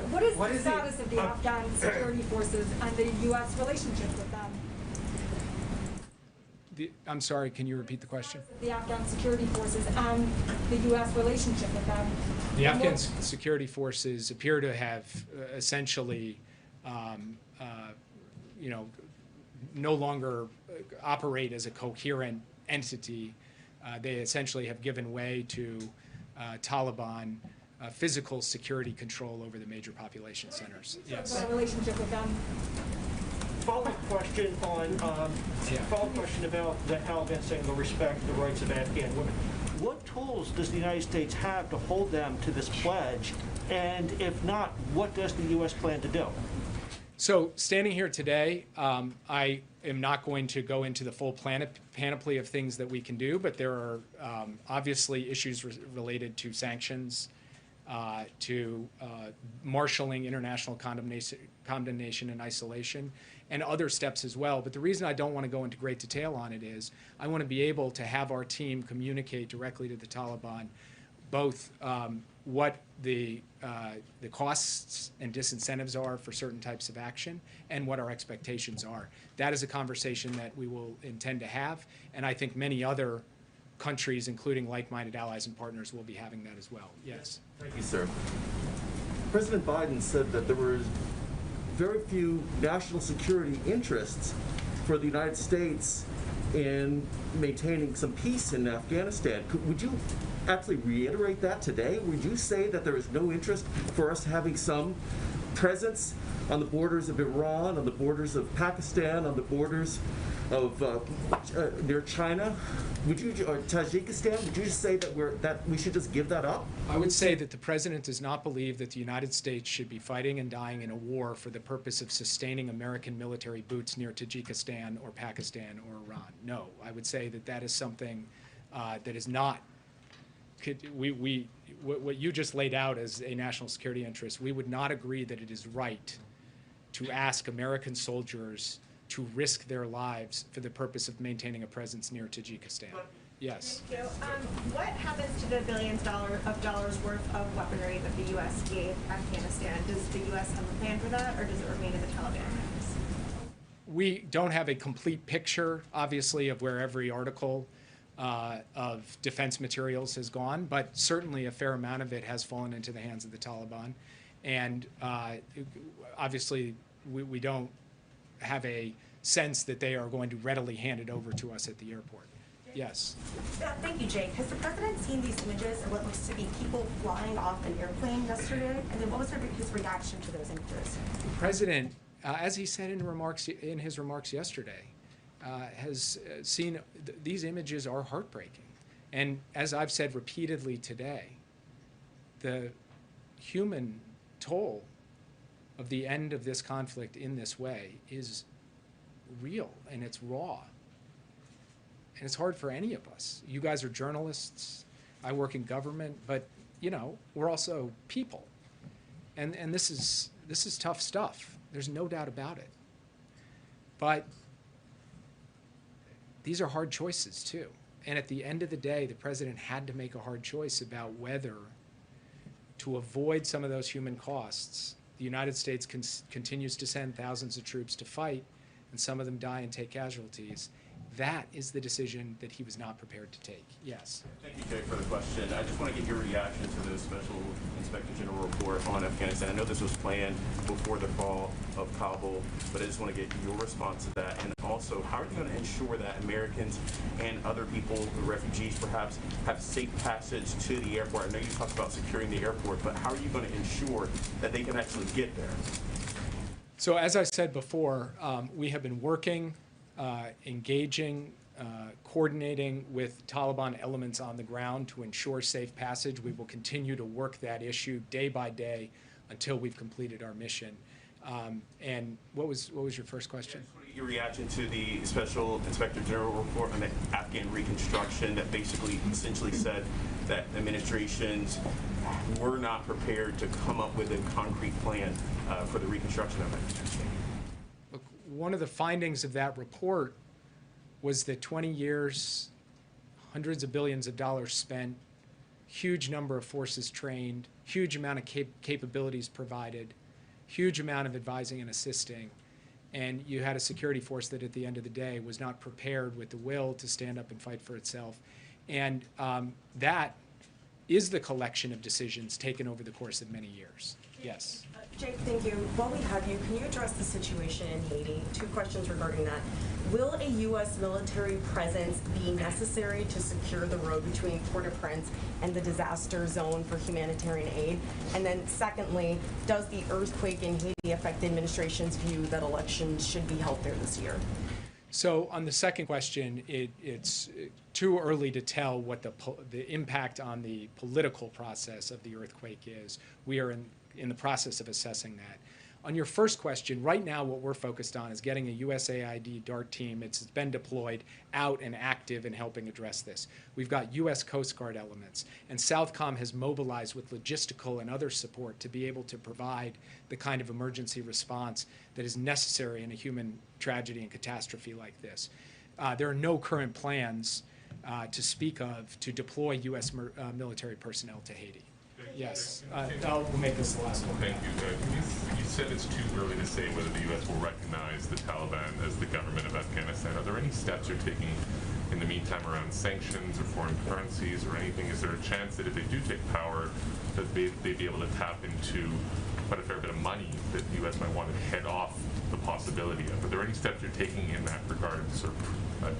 What is the status of the Afghan security forces and the U.S. relationship with them? I'm sorry, can you repeat the question? The Afghan security forces and the U.S. relationship with them. The Afghan security forces appear to have essentially, no longer operate as a coherent entity. They essentially have given way to Taliban physical security control over the major population centers. Yes. The relationship with them. Follow-up question about the Taliban saying they'll respect the rights of Afghan women. What tools does the United States have to hold them to this pledge? And if not, what does the U.S. plan to do? So standing here today, I am not going to go into the full panoply of things that we can do, but there are obviously issues related to sanctions to marshaling international condemnation and isolation, and other steps as well. But the reason I don't want to go into great detail on it is I want to be able to have our team communicate directly to the Taliban both what the costs and disincentives are for certain types of action and what our expectations are. That is a conversation that we will intend to have, and I think many other countries, including like-minded allies and partners, will be having that as well. Yes. Thank you, sir. President Biden said that there were very few national security interests for the United States in maintaining some peace in Afghanistan. Would you actually reiterate that today? Would you say that there is no interest for us having some presence on the borders of Iran, on the borders of Pakistan, on the borders of near China? Would you, or Tajikistan? Would you just say that we should just give that up? I would say that the president does not believe that the United States should be fighting and dying in a war for the purpose of sustaining American military boots near Tajikistan or Pakistan or Iran. No, I would say that that is something that is not. What you just laid out as a national security interest, we would not agree that it is right to ask American soldiers to risk their lives for the purpose of maintaining a presence near Tajikistan. Yes. Thank you. What happens to the billions of dollars worth of weaponry that the U.S. gave Afghanistan? Does the U.S. have a plan for that, or does it remain in the Taliban hands? We don't have a complete picture, obviously, of where every article of defense materials has gone, but certainly a fair amount of it has fallen into the hands of the Taliban. And obviously, we don't have a sense that they are going to readily hand it over to us at the airport. Yes. Thank you, Jake. Has the president seen these images of what looks to be people flying off an airplane yesterday? And then what was his reaction to those images? The president, as he said in his remarks yesterday, has seen these images are heartbreaking. And as I've said repeatedly today, the human toll of the end of this conflict in this way is real and it's raw. And it's hard for any of us. You guys are journalists. I work in government, but you know, we're also people. And this is tough stuff. There's no doubt about it. But these are hard choices too. And at the end of the day, the president had to make a hard choice about whether to avoid some of those human costs. The United States continues to send thousands of troops to fight, and some of them die and take casualties. That is the decision that he was not prepared to take. Yes. Thank you, Jay, for the question. I just want to get your reaction to the Special Inspector General report on Afghanistan. I know this was planned before the fall of Kabul, but I just want to get your response to that. And also, how are you going to ensure that Americans and other people, refugees perhaps, have safe passage to the airport? I know you talked about securing the airport, but how are you going to ensure that they can actually get there? So as I said before, we have been working, engaging, coordinating with Taliban elements on the ground to ensure safe passage. We will continue to work that issue day by day until we've completed our mission. And what was your first question? Your reaction to the Special Inspector General report on the Afghan reconstruction that basically essentially said that administrations were not prepared to come up with a concrete plan for the reconstruction of Afghanistan. Look, one of the findings of that report was that 20 years, hundreds of billions of dollars spent, huge number of forces trained, huge amount of capabilities provided, huge amount of advising and assisting, and you had a security force that at the end of the day was not prepared with the will to stand up and fight for itself. And that is the collection of decisions taken over the course of many years. Yes. Jake, thank you. While we have you, can you address the situation in Haiti? 2 questions regarding that. Will a U.S. military presence be necessary to secure the road between Port-au-Prince and the disaster zone for humanitarian aid? And then secondly, does the earthquake in Haiti affect the administration's view that elections should be held there this year? So on the second question, it's too early to tell what the impact on the political process of the earthquake is. We are in the process of assessing that. On your first question, right now what we're focused on is getting a USAID DART team. It's been deployed out and active in helping address this. We've got U.S. Coast Guard elements, and Southcom has mobilized with logistical and other support to be able to provide the kind of emergency response that is necessary in a human tragedy and catastrophe like this. There are no current plans to speak of to deploy U.S. military personnel to Haiti. Yes, we'll make this the last one. Thank you. You said it's too early to say whether the U.S. will recognize the Taliban as the government of Afghanistan. Are there any steps you're taking in the meantime around sanctions or foreign currencies or anything? Is there a chance that if they do take power, that they'd be able to tap into quite a fair bit of money that the U.S. might want to head off the possibility of? Are there any steps you're taking in that regard, sort of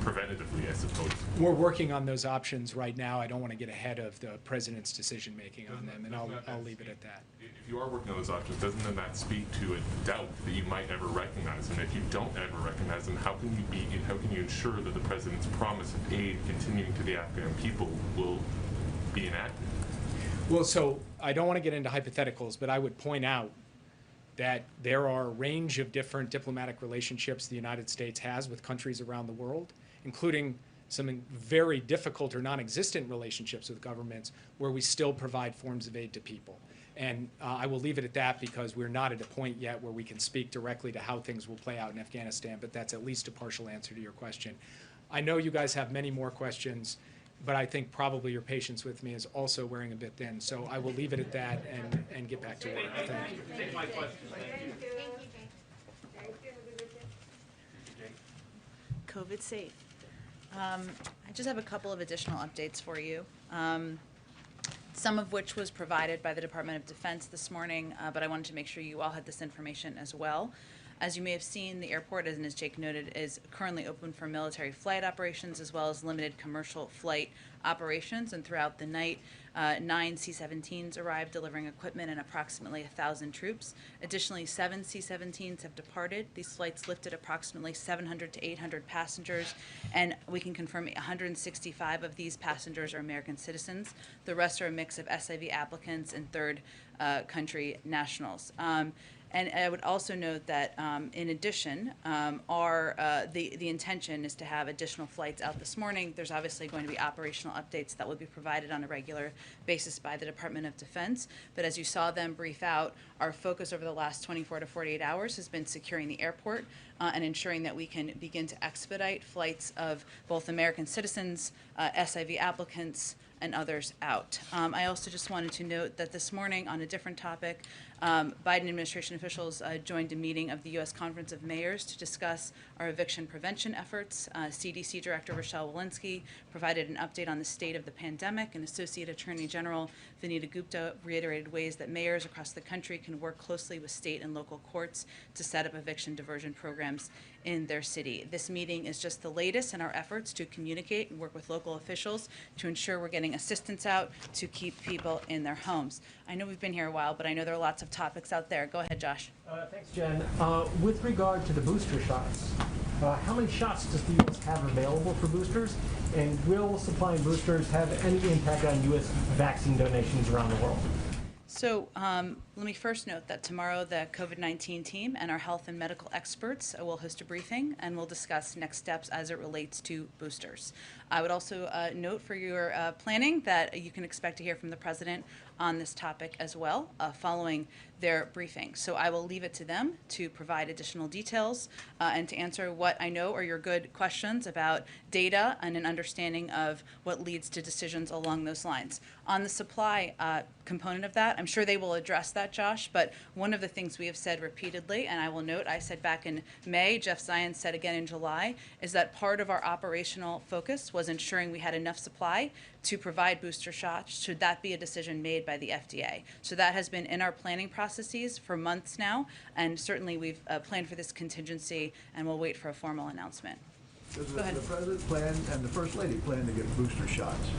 preventatively, I suppose? We're working on those options right now. I don't want to get ahead of the president's decision making on them, and I'll leave it at that. If you are working on those options, doesn't then that speak to a doubt that you might ever recognize them? If you don't ever recognize them, how can you ensure that the president's promise of aid continuing to the Afghan people will be enacted? Well, so I don't want to get into hypotheticals, but I would point out that there are a range of different diplomatic relationships the United States has with countries around the world, including some very difficult or non-existent relationships with governments where we still provide forms of aid to people. And I will leave it at that because we're not at a point yet where we can speak directly to how things will play out in Afghanistan, but that's at least a partial answer to your question. I know you guys have many more questions, but I think probably your patience with me is also wearing a bit thin. So I will leave it at that and get back to work. Thank you. Take my question. Thank you. COVID safe. I just have a couple of additional updates for you. Some of which was provided by the Department of Defense this morning, but I wanted to make sure you all had this information as well. As you may have seen, the airport, as Jake noted, is currently open for military flight operations as well as limited commercial flight operations. And throughout the night, 9 C-17s arrived, delivering equipment and approximately 1,000 troops. Additionally, 7 C-17s have departed. These flights lifted approximately 700 to 800 passengers, and we can confirm 165 of these passengers are American citizens. The rest are a mix of SIV applicants and third country nationals. And I would also note that, in addition, the intention is to have additional flights out this morning. There's obviously going to be operational updates that will be provided on a regular basis by the Department of Defense. But as you saw them brief out, our focus over the last 24 to 48 hours has been securing the airport and ensuring that we can begin to expedite flights of both American citizens, SIV applicants, and others out. I also just wanted to note that this morning, on a different topic, Biden administration officials joined a meeting of the U.S. Conference of Mayors to discuss our eviction prevention efforts. CDC Director Rochelle Walensky provided an update on the state of the pandemic, and Associate Attorney General Vinita Gupta reiterated ways that mayors across the country can work closely with state and local courts to set up eviction diversion programs in their city. This meeting is just the latest in our efforts to communicate and work with local officials to ensure we're getting assistance out to keep people in their homes. I know we've been here a while, but I know there are lots of topics out there. Go ahead, Josh. Thanks, Jen. With regard to the booster shots, how many shots does the U.S. have available for boosters? And will supplying boosters have any impact on U.S. vaccine donations around the world? So let me first note that tomorrow the COVID-19 team and our health and medical experts will host a briefing and we'll discuss next steps as it relates to boosters. I would also note for your planning that you can expect to hear from the President on this topic as well following their briefing. So I will leave it to them to provide additional details and to answer what I know are your good questions about data and an understanding of what leads to decisions along those lines. On the supply component of that, I'm sure they will address that, Josh, but one of the things we have said repeatedly, and I will note, I said back in May, Jeff Zients said again in July, is that part of our operational focus was ensuring we had enough supply to provide booster shots should that be a decision made by the FDA. So that has been in our planning processes for months now, and certainly we've planned for this contingency and we'll wait for a formal announcement. Does the President plan and the First Lady plan to get booster shots?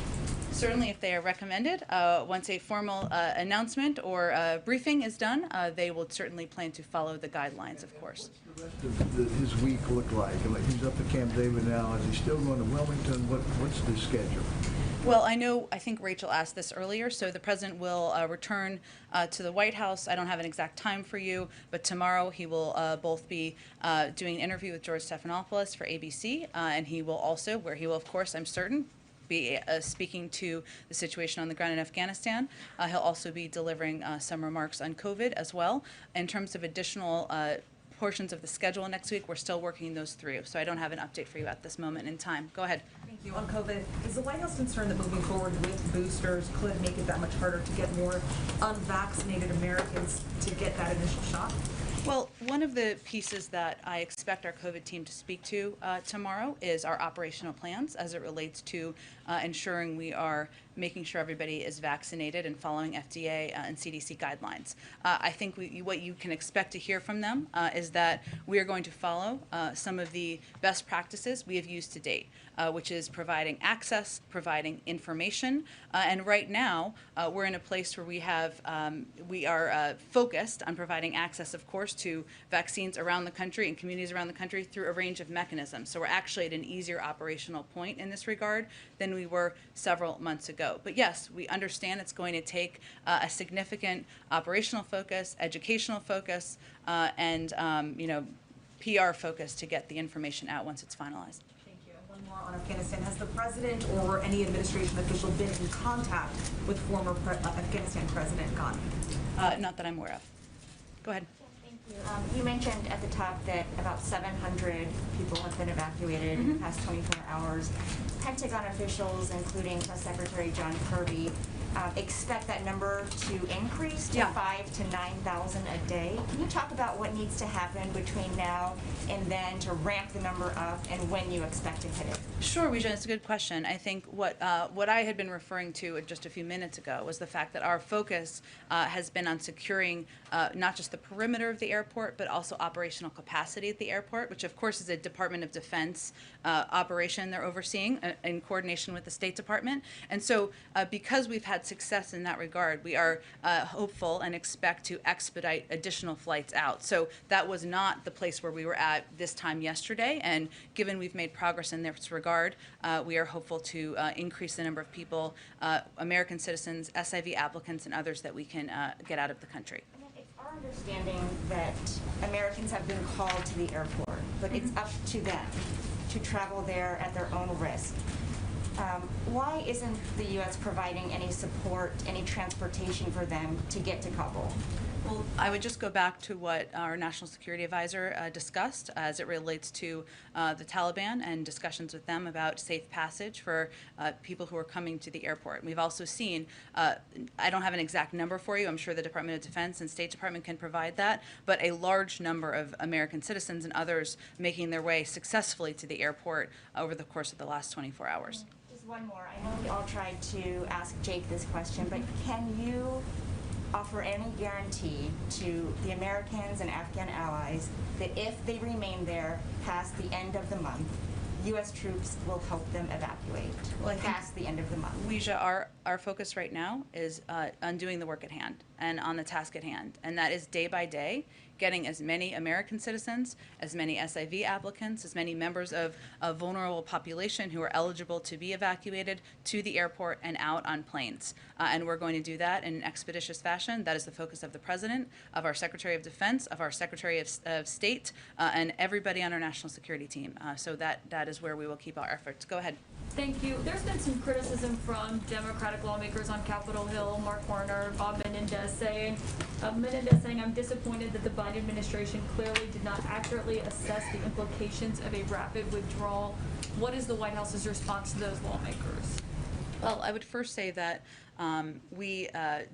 Certainly, if they are recommended, once a formal announcement or briefing is done, they will certainly plan to follow the guidelines, of course. What's the rest of his week look like? Like he's up at Camp David now. Is he still going to Wilmington? What's the schedule? Well, I think Rachel asked this earlier, so the president will return to the White House. I don't have an exact time for you, but tomorrow he will both be doing an interview with George Stephanopoulos for ABC, and he will also, where he will, of course, I'm certain, be speaking to the situation on the ground in Afghanistan. He'll also be delivering some remarks on COVID as well. In terms of additional portions of the schedule next week, we're still working those through, so I don't have an update for you at this moment in time. Go ahead. Thank you. On COVID, is the White House concerned that moving forward with boosters could make it that much harder to get more unvaccinated Americans to get that initial shot? Well, one of the pieces that I expect our COVID team to speak to tomorrow is our operational plans as it relates to ensuring we are making sure everybody is vaccinated and following FDA and CDC guidelines. I think what you can expect to hear from them is that we are going to follow some of the best practices we have used to date, which is providing access, providing information, and right now we're in a place where we are focused on providing access, of course, to vaccines around the country and communities around the country through a range of mechanisms. So we're actually at an easier operational point in this regard than we were several months ago. But yes, we understand it's going to take a significant operational focus, educational focus, and PR focus to get the information out once it's finalized. Thank you. And one more on Afghanistan. Has the president or any administration official been in contact with former Afghanistan President Ghani? Not that I'm aware of. Go ahead. You mentioned at the top that about 700 people have been evacuated in the past 24 hours. Pentagon officials, including Press Secretary John Kirby, expect that number to increase to 5,000 to 9,000 a day. Can you talk about what needs to happen between now and then to ramp the number up, and when you expect to hit it? Sure, Wijan, it's a good question. I think what I had been referring to just a few minutes ago was the fact that our focus has been on securing not just the perimeter of the airport, but also operational capacity at the airport, which of course is a Department of Defense operation they're overseeing in coordination with the State Department. And so because we've had success in that regard, we are hopeful and expect to expedite additional flights out. So that was not the place where we were at this time yesterday, and given we've made progress in this regard, we are hopeful to increase the number of people, American citizens, SIV applicants, and others that we can get out of the country. It's our understanding that Americans have been called to the airport, but it's up to them to travel there at their own risk. Why isn't the U.S. providing any support, any transportation for them to get to Kabul? Well, I would just go back to what our National Security Advisor discussed as it relates to the Taliban and discussions with them about safe passage for people who are coming to the airport. We've also seen, I don't have an exact number for you, I'm sure the Department of Defense and State Department can provide that, but a large number of American citizens and others making their way successfully to the airport over the course of the last 24 hours. Just one more. I know we all tried to ask Jake this question, but can you offer any guarantee to the Americans and Afghan allies that if they remain there past the end of the month, U.S. troops will help them evacuate past the end of the month? Weija, our focus right now is on doing the work at hand and on the task at hand, and that is day by day getting as many American citizens, as many SIV applicants, as many members of a vulnerable population who are eligible to be evacuated to the airport and out on planes. And we're going to do that in an expeditious fashion. That is the focus of the President, of our Secretary of Defense, of our Secretary of State, and everybody on our national security team. So that is where we will keep our efforts. Go ahead. Thank you. There's been some criticism from Democratic lawmakers on Capitol Hill, Mark Warner, Bob Menendez saying, I'm disappointed that the Biden administration clearly did not accurately assess the implications of a rapid withdrawal. What is the White House's response to those lawmakers? Well, I would first say that we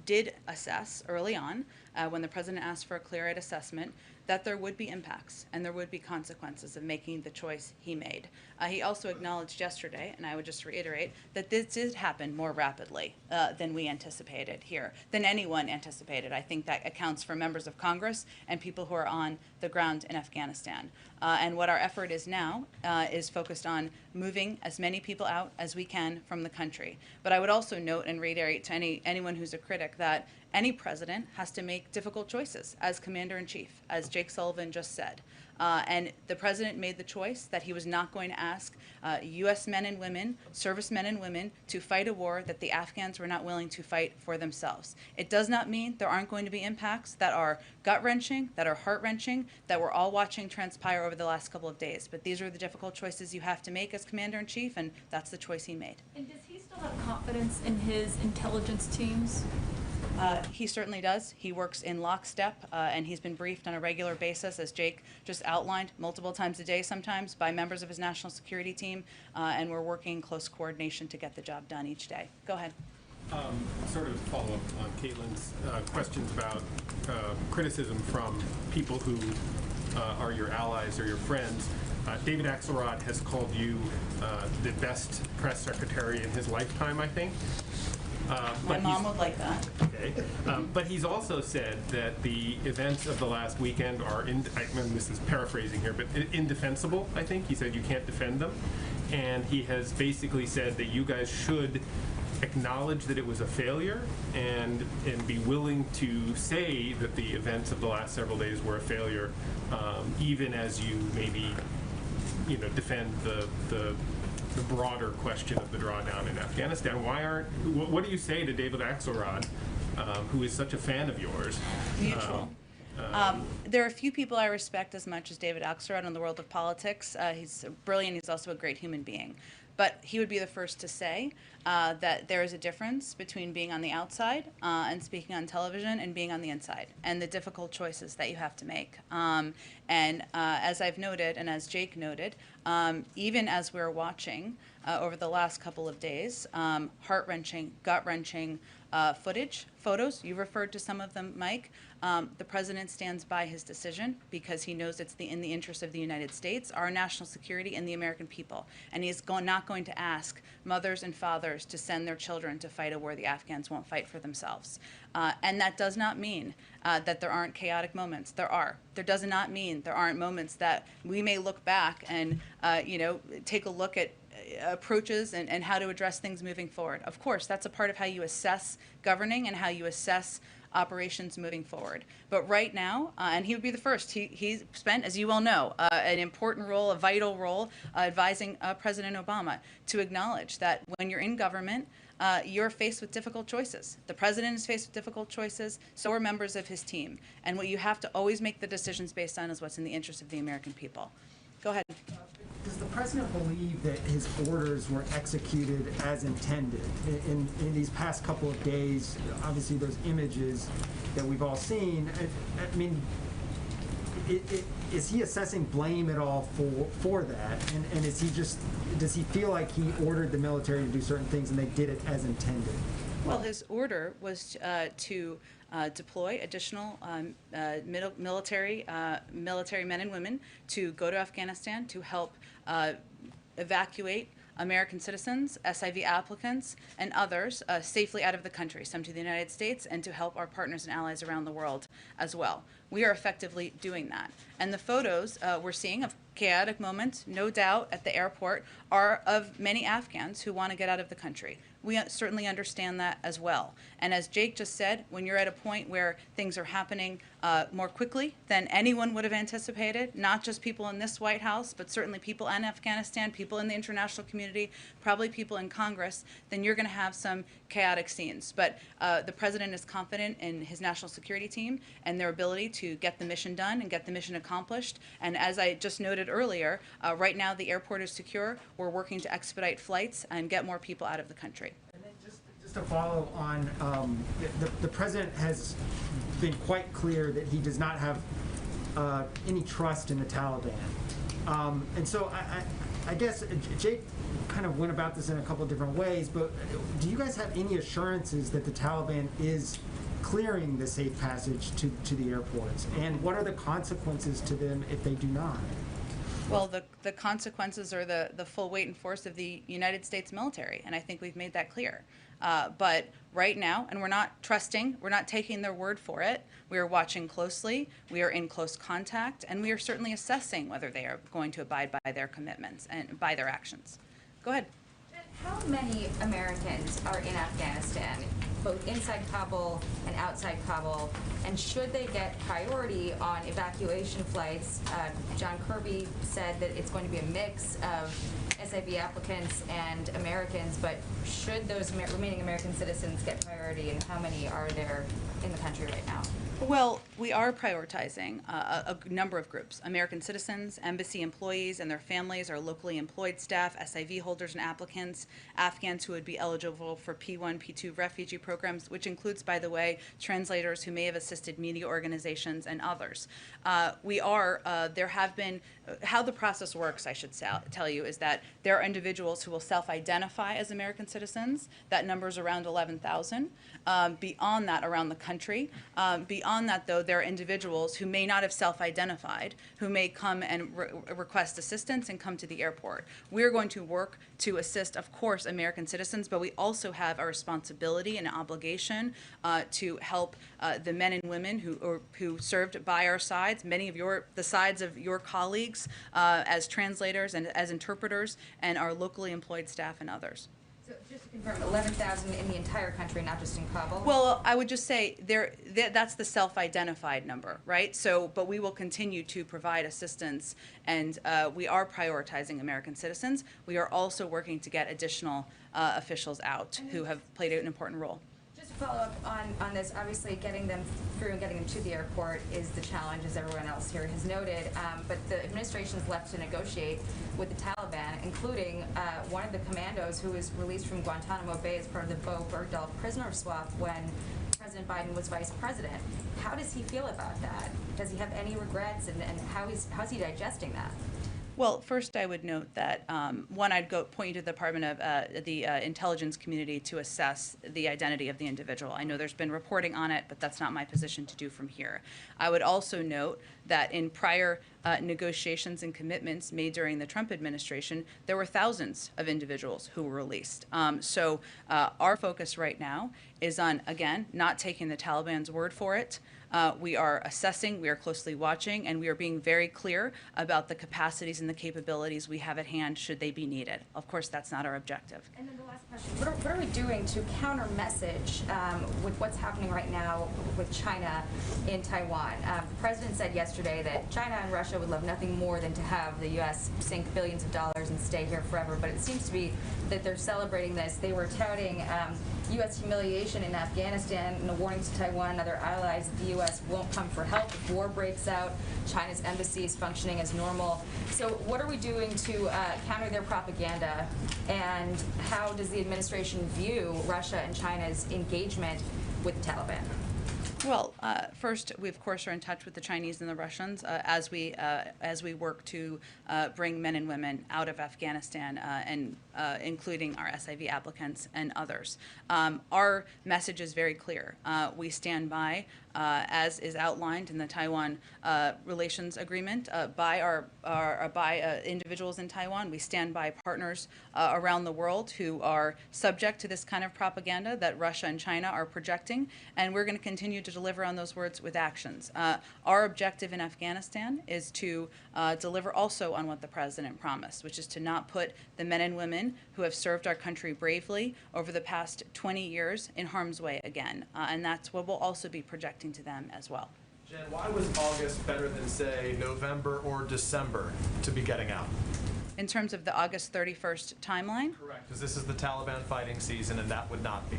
did assess early on, when the President asked for a clear-eyed assessment, that there would be impacts and there would be consequences of making the choice he made. He also acknowledged yesterday, and I would just reiterate, that this did happen more rapidly than we anticipated here, than anyone anticipated. I think that accounts for members of Congress and people who are on the ground in Afghanistan. And what our effort is now is focused on moving as many people out as we can from the country. But I would also note and reiterate to anyone who's a critic that any president has to make difficult choices as commander-in-chief, as Jake Sullivan just said. And the president made the choice that he was not going to ask U.S. men and women, servicemen and women, to fight a war that the Afghans were not willing to fight for themselves. It does not mean there aren't going to be impacts that are gut-wrenching, that are heart-wrenching, that we're all watching transpire over the last couple of days. But these are the difficult choices you have to make as commander-in-chief, and that's the choice he made. And does he still have confidence in his intelligence teams? He certainly does. He works in lockstep, and he's been briefed on a regular basis, as Jake just outlined, multiple times a day sometimes by members of his national security team, and we're working in close coordination to get the job done each day. Go ahead. Sort of follow up on Caitlin's questions about criticism from people who are your allies or your friends. David Axelrod has called you the best press secretary in his lifetime, I think. My mom would like that. Okay. But he's also said that the events of the last weekend are, this is paraphrasing here, but indefensible, I think. He said you can't defend them. And he has basically said that you guys should acknowledge that it was a failure and be willing to say that the events of the last several days were a failure, even as you maybe, defend the broader question of the drawdown in Afghanistan. What do you say to David Axelrod, who is such a fan of yours? Mutual. There are a few people I respect as much as David Axelrod in the world of politics. He's brilliant. He's also a great human being. But he would be the first to say that there is a difference between being on the outside and speaking on television and being on the inside, and the difficult choices that you have to make. And as I've noted, and as Jake noted, even as we're watching over the last couple of days, heart-wrenching, gut-wrenching photos, you referred to some of them, Mike. The president stands by his decision because he knows it's in the interest of the United States, our national security, and the American people. And he's not going to ask mothers and fathers to send their children to fight a war the Afghans won't fight for themselves. And that does not mean that there aren't chaotic moments. There are. There does not mean there aren't moments that we may look back and take a look at approaches and how to address things moving forward. Of course, that's a part of how you assess governing and how you assess operations moving forward. But right now, and he would be the first, he spent, as you well know, an important role, a vital role, advising President Obama to acknowledge that when you're in government, you're faced with difficult choices. The president is faced with difficult choices, so are members of his team. And what you have to always make the decisions based on is what's in the interest of the American people. Go ahead. Does the president believe that his orders were executed as intended? In these past couple of days, obviously those images that we've all seen, I mean, is he assessing blame at all for that? And does he feel like he ordered the military to do certain things and they did it as intended? Well, his order was to deploy additional military men and women to go to Afghanistan to help evacuate American citizens, SIV applicants, and others safely out of the country, some to the United States, and to help our partners and allies around the world as well. We are effectively doing that. And the photos we're seeing of chaotic moments, no doubt, at the airport are of many Afghans who want to get out of the country. We certainly understand that as well. And as Jake just said, when you're at a point where things are happening more quickly than anyone would have anticipated, not just people in this White House, but certainly people in Afghanistan, people in the international community, probably people in Congress, then you're going to have some chaotic scenes. But the president is confident in his national security team and their ability to get the mission done and get the mission accomplished. And as I just noted earlier, right now the airport is secure. We're working to expedite flights and get more people out of the country. And then just to follow on, the president has been quite clear that he does not have any trust in the Taliban. And so I guess Jake kind of went about this in a couple of different ways, but do you guys have any assurances that the Taliban is clearing the safe passage to the airports? And what are the consequences to them if they do not? Well, the consequences are the full weight and force of the United States military, and I think we've made that clear. But right now, and we're not trusting, we're not taking their word for it. We are watching closely, we are in close contact, and we are certainly assessing whether they are going to abide by their commitments and by their actions. Go ahead. How many Americans are in Afghanistan? both inside Kabul and outside Kabul? And should they get priority on evacuation flights? John Kirby said that it's going to be a mix of SIV applicants and Americans, but should those remaining American citizens get priority, and how many are there in the country right now? Well, we are prioritizing a number of groups: American citizens, embassy employees and their families, our locally employed staff, SIV holders and applicants, Afghans who would be eligible for P1, P2 refugee programs, which includes, by the way, translators who may have assisted media organizations and others. There have been, how the process works, I should tell you, is that there are individuals who will self-identify as American citizens. That number is around 11,000. Beyond that, around the country. Beyond that, though, there are individuals who may not have self-identified, who may come and request assistance and come to the airport. We're going to work to assist, of course, American citizens, but we also have a responsibility and an obligation to help the men and women who served by our sides, many of the sides of your colleagues as translators and as interpreters, and our locally employed staff and others. So just to confirm, 11,000 in the entire country, not just in Kabul? Well, I would just say that's the self-identified number, right? So, but we will continue to provide assistance, and we are prioritizing American citizens. We are also working to get additional officials out who have played an important role. Just to follow up on this, obviously getting them through and getting them to the airport is the challenge, as everyone else here has noted, but the administration is left to negotiate with the Taliban, including one of the commandos who was released from Guantanamo Bay as part of the Bo Bergdahl prisoner swap when President Biden was vice president. How does he feel about that? Does he have any regrets, and how's he digesting that? Well, first I would note that, one, I'd point you to the Department of the intelligence community to assess the identity of the individual. I know there's been reporting on it, but that's not my position to do from here. I would also note that in prior negotiations and commitments made during the Trump administration, there were thousands of individuals who were released. So our focus right now is on, again, not taking the Taliban's word for it. We are assessing, we are closely watching, and we are being very clear about the capacities and the capabilities we have at hand should they be needed. Of course, that's not our objective. And then the last question, what are we doing to counter message with what's happening right now with China in Taiwan? The president said yesterday that China and Russia would love nothing more than to have the U.S. sink billions of dollars and stay here forever, but it seems to be that they're celebrating this. They were touting U.S. humiliation in Afghanistan and a warning to Taiwan and other allies that the U.S. won't come for help if war breaks out. China's embassy is functioning as normal. So what are we doing to counter their propaganda, and how does the administration view Russia and China's engagement with the Taliban? Well, first, we of course are in touch with the Chinese and the Russians as we work to bring men and women out of Afghanistan, and including our SIV applicants and others. Our message is very clear. We stand by, as is outlined in the Taiwan Relations Agreement, by individuals in Taiwan. We stand by partners around the world who are subject to this kind of propaganda that Russia and China are projecting, and we're going to continue to deliver on those words with actions. Our objective in Afghanistan is to deliver also on what the president promised, which is to not put the men and women who have served our country bravely over the past 20 years in harm's way again, and that's what we'll also be projecting to them as well. Jen, why was August better than, say, November or December to be getting out? In terms of the August 31st timeline? Correct, because this is the Taliban fighting season, and that would not be.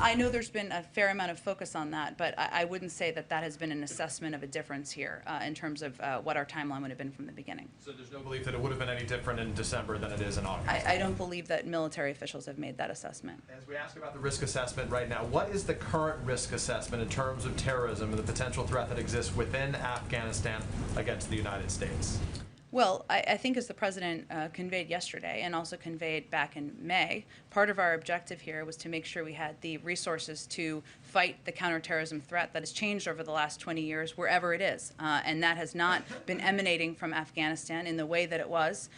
I know there's been a fair amount of focus on that, but I wouldn't say that that has been an assessment of a difference here in terms of what our timeline would have been from the beginning. So there's no belief that it would have been any different in December than it is in August? I don't believe that military officials have made that assessment. As we ask about the risk assessment right now, what is the current risk assessment in terms of terrorism and the potential threat that exists within Afghanistan against the United States? Well, I think as the president conveyed yesterday and also conveyed back in May, part of our objective here was to make sure we had the resources to fight the counterterrorism threat that has changed over the last 20 years, wherever it is. And that has not been emanating from Afghanistan in the way that it was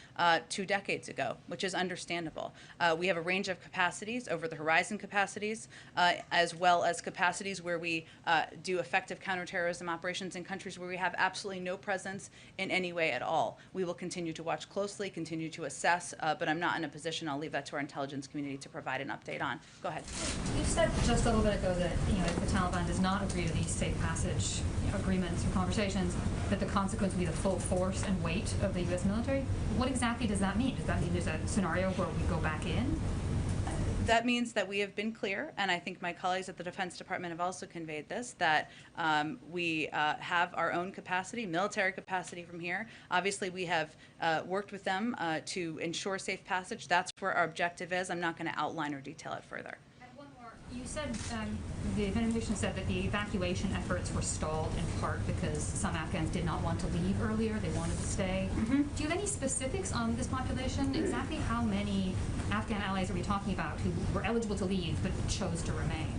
2 decades ago, which is understandable. We have a range of capacities, over-the-horizon capacities, as well as capacities where we do effective counterterrorism operations in countries where we have absolutely no presence in any way at all. We will continue to watch closely, continue to assess, but I'm not in a position, I'll leave that to our intelligence community to provide an update on. Go ahead. You said just a little bit ago that, if the Taliban does not agree to these safe passage agreements or conversations, that the consequence will be the full force and weight of the U.S. military. What exactly does that mean? Does that mean there's a scenario where we go back in? That means that we have been clear, and I think my colleagues at the Defense Department have also conveyed this, that we have our own capacity, military capacity from here. Obviously, we have worked with them to ensure safe passage. That's where our objective is. I'm not going to outline or detail it further. You said, the administration said that the evacuation efforts were stalled in part because some Afghans did not want to leave earlier, they wanted to stay. Do you have any specifics on this population? Exactly how many Afghan allies are we talking about who were eligible to leave but chose to remain?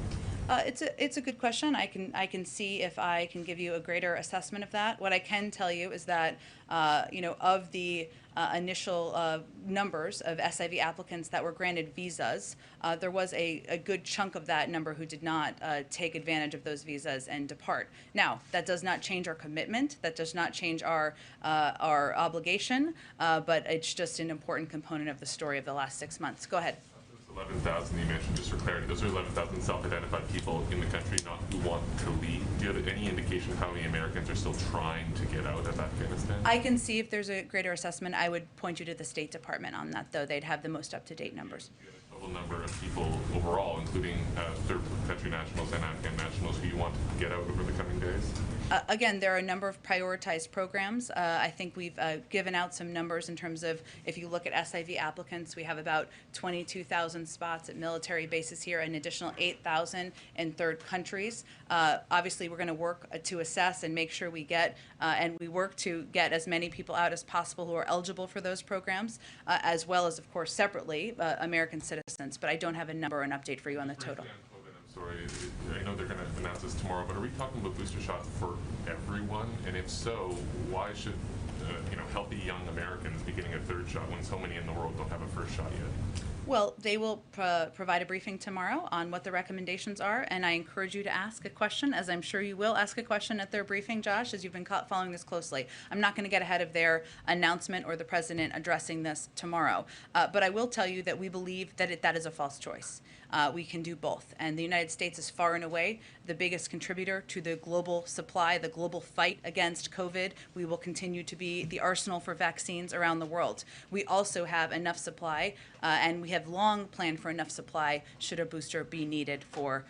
It's a good question. I can see if I can give you a greater assessment of that. What I can tell you is that of the initial numbers of SIV applicants that were granted visas, there was a good chunk of that number who did not take advantage of those visas and depart. Now, that does not change our commitment. That does not change our obligation, but it's just an important component of the story of the last 6 months. Go ahead. 11,000 you mentioned, just for clarity, those are 11,000 self-identified people in the country, not who want to leave. Do you have any indication of how many Americans are still trying to get out of Afghanistan? I can see if there's a greater assessment. I would point you to the State Department on that, though. They'd have the most up-to-date numbers. Total number of people overall, including third country nationals and Afghan nationals who you want to get out over the coming days? Again, there are a number of prioritized programs. I think we've given out some numbers in terms of, if you look at SIV applicants, we have about 22,000 spots at military bases here, an additional 8,000 in third countries. Obviously, we're going to work to assess and make sure we get, and we work to get as many people out as possible who are eligible for those programs, as well as, of course, separately, American citizens. But I don't have a number or an update for you on the total. Sorry, I know they're going to announce this tomorrow, but are we talking about booster shots for everyone? And if so, why should healthy young Americans be getting a third shot when so many in the world don't have a first shot yet? Well, they will provide a briefing tomorrow on what the recommendations are, and I encourage you to ask a question, as I'm sure you will ask a question at their briefing, Josh, as you've been following this closely. I'm not going to get ahead of their announcement or the president addressing this tomorrow, but I will tell you that we believe that that is a false choice. We can do both, and the United States is far and away the biggest contributor to the global supply, the global fight against COVID. We will continue to be the arsenal for vaccines around the world. We also have enough supply, and we have long planned for enough supply should a booster be needed for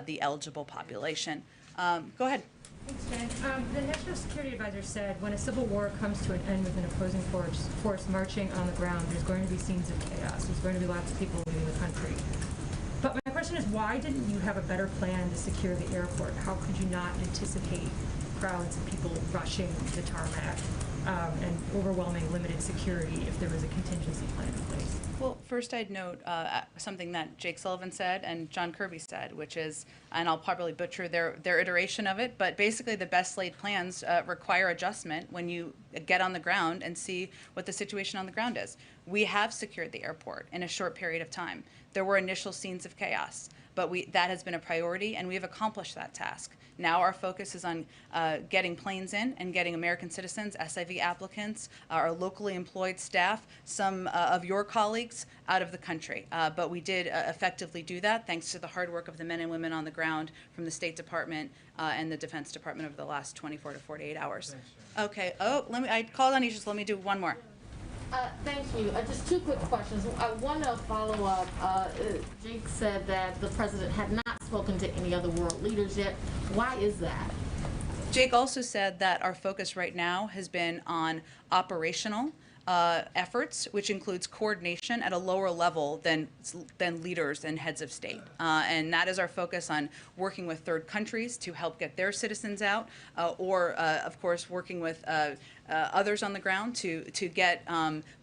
the eligible population. Go ahead. Thanks, Jen. The National Security Advisor said when a civil war comes to an end with an opposing force marching on the ground, there's going to be scenes of chaos. There's going to be lots of people leaving the country. But my question is, why didn't you have a better plan to secure the airport? How could you not anticipate crowds of people rushing the tarmac and overwhelming limited security if there was a contingency plan in place? Well, first I'd note something that Jake Sullivan said and John Kirby said, which is, and I'll probably butcher their iteration of it, but basically the best laid plans require adjustment when you get on the ground and see what the situation on the ground is. We have secured the airport in a short period of time. There were initial scenes of chaos, but that has been a priority, and we have accomplished that task. Now our focus is on getting planes in and getting American citizens, SIV applicants, our locally employed staff, some of your colleagues out of the country. But we did effectively do that thanks to the hard work of the men and women on the ground from the State Department and the Defense Department over the last 24 to 48 hours. Okay. Oh, I called on you, so let me do one more. Thank you. Just two quick questions. I want to follow up. Jake said that the president had not spoken to any other world leaders yet. Why is that? Jake also said that our focus right now has been on operational efforts, which includes coordination at a lower level than leaders and heads of state. And that is our focus on working with third countries to help get their citizens out, or of course working with others on the ground to get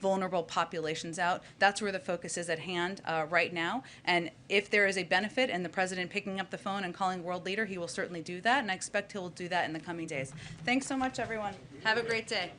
vulnerable populations out. That's where the focus is at hand right now. And if there is a benefit in the president picking up the phone and calling world leader, he will certainly do that, and I expect he will do that in the coming days. Thanks so much, everyone. Have a great day.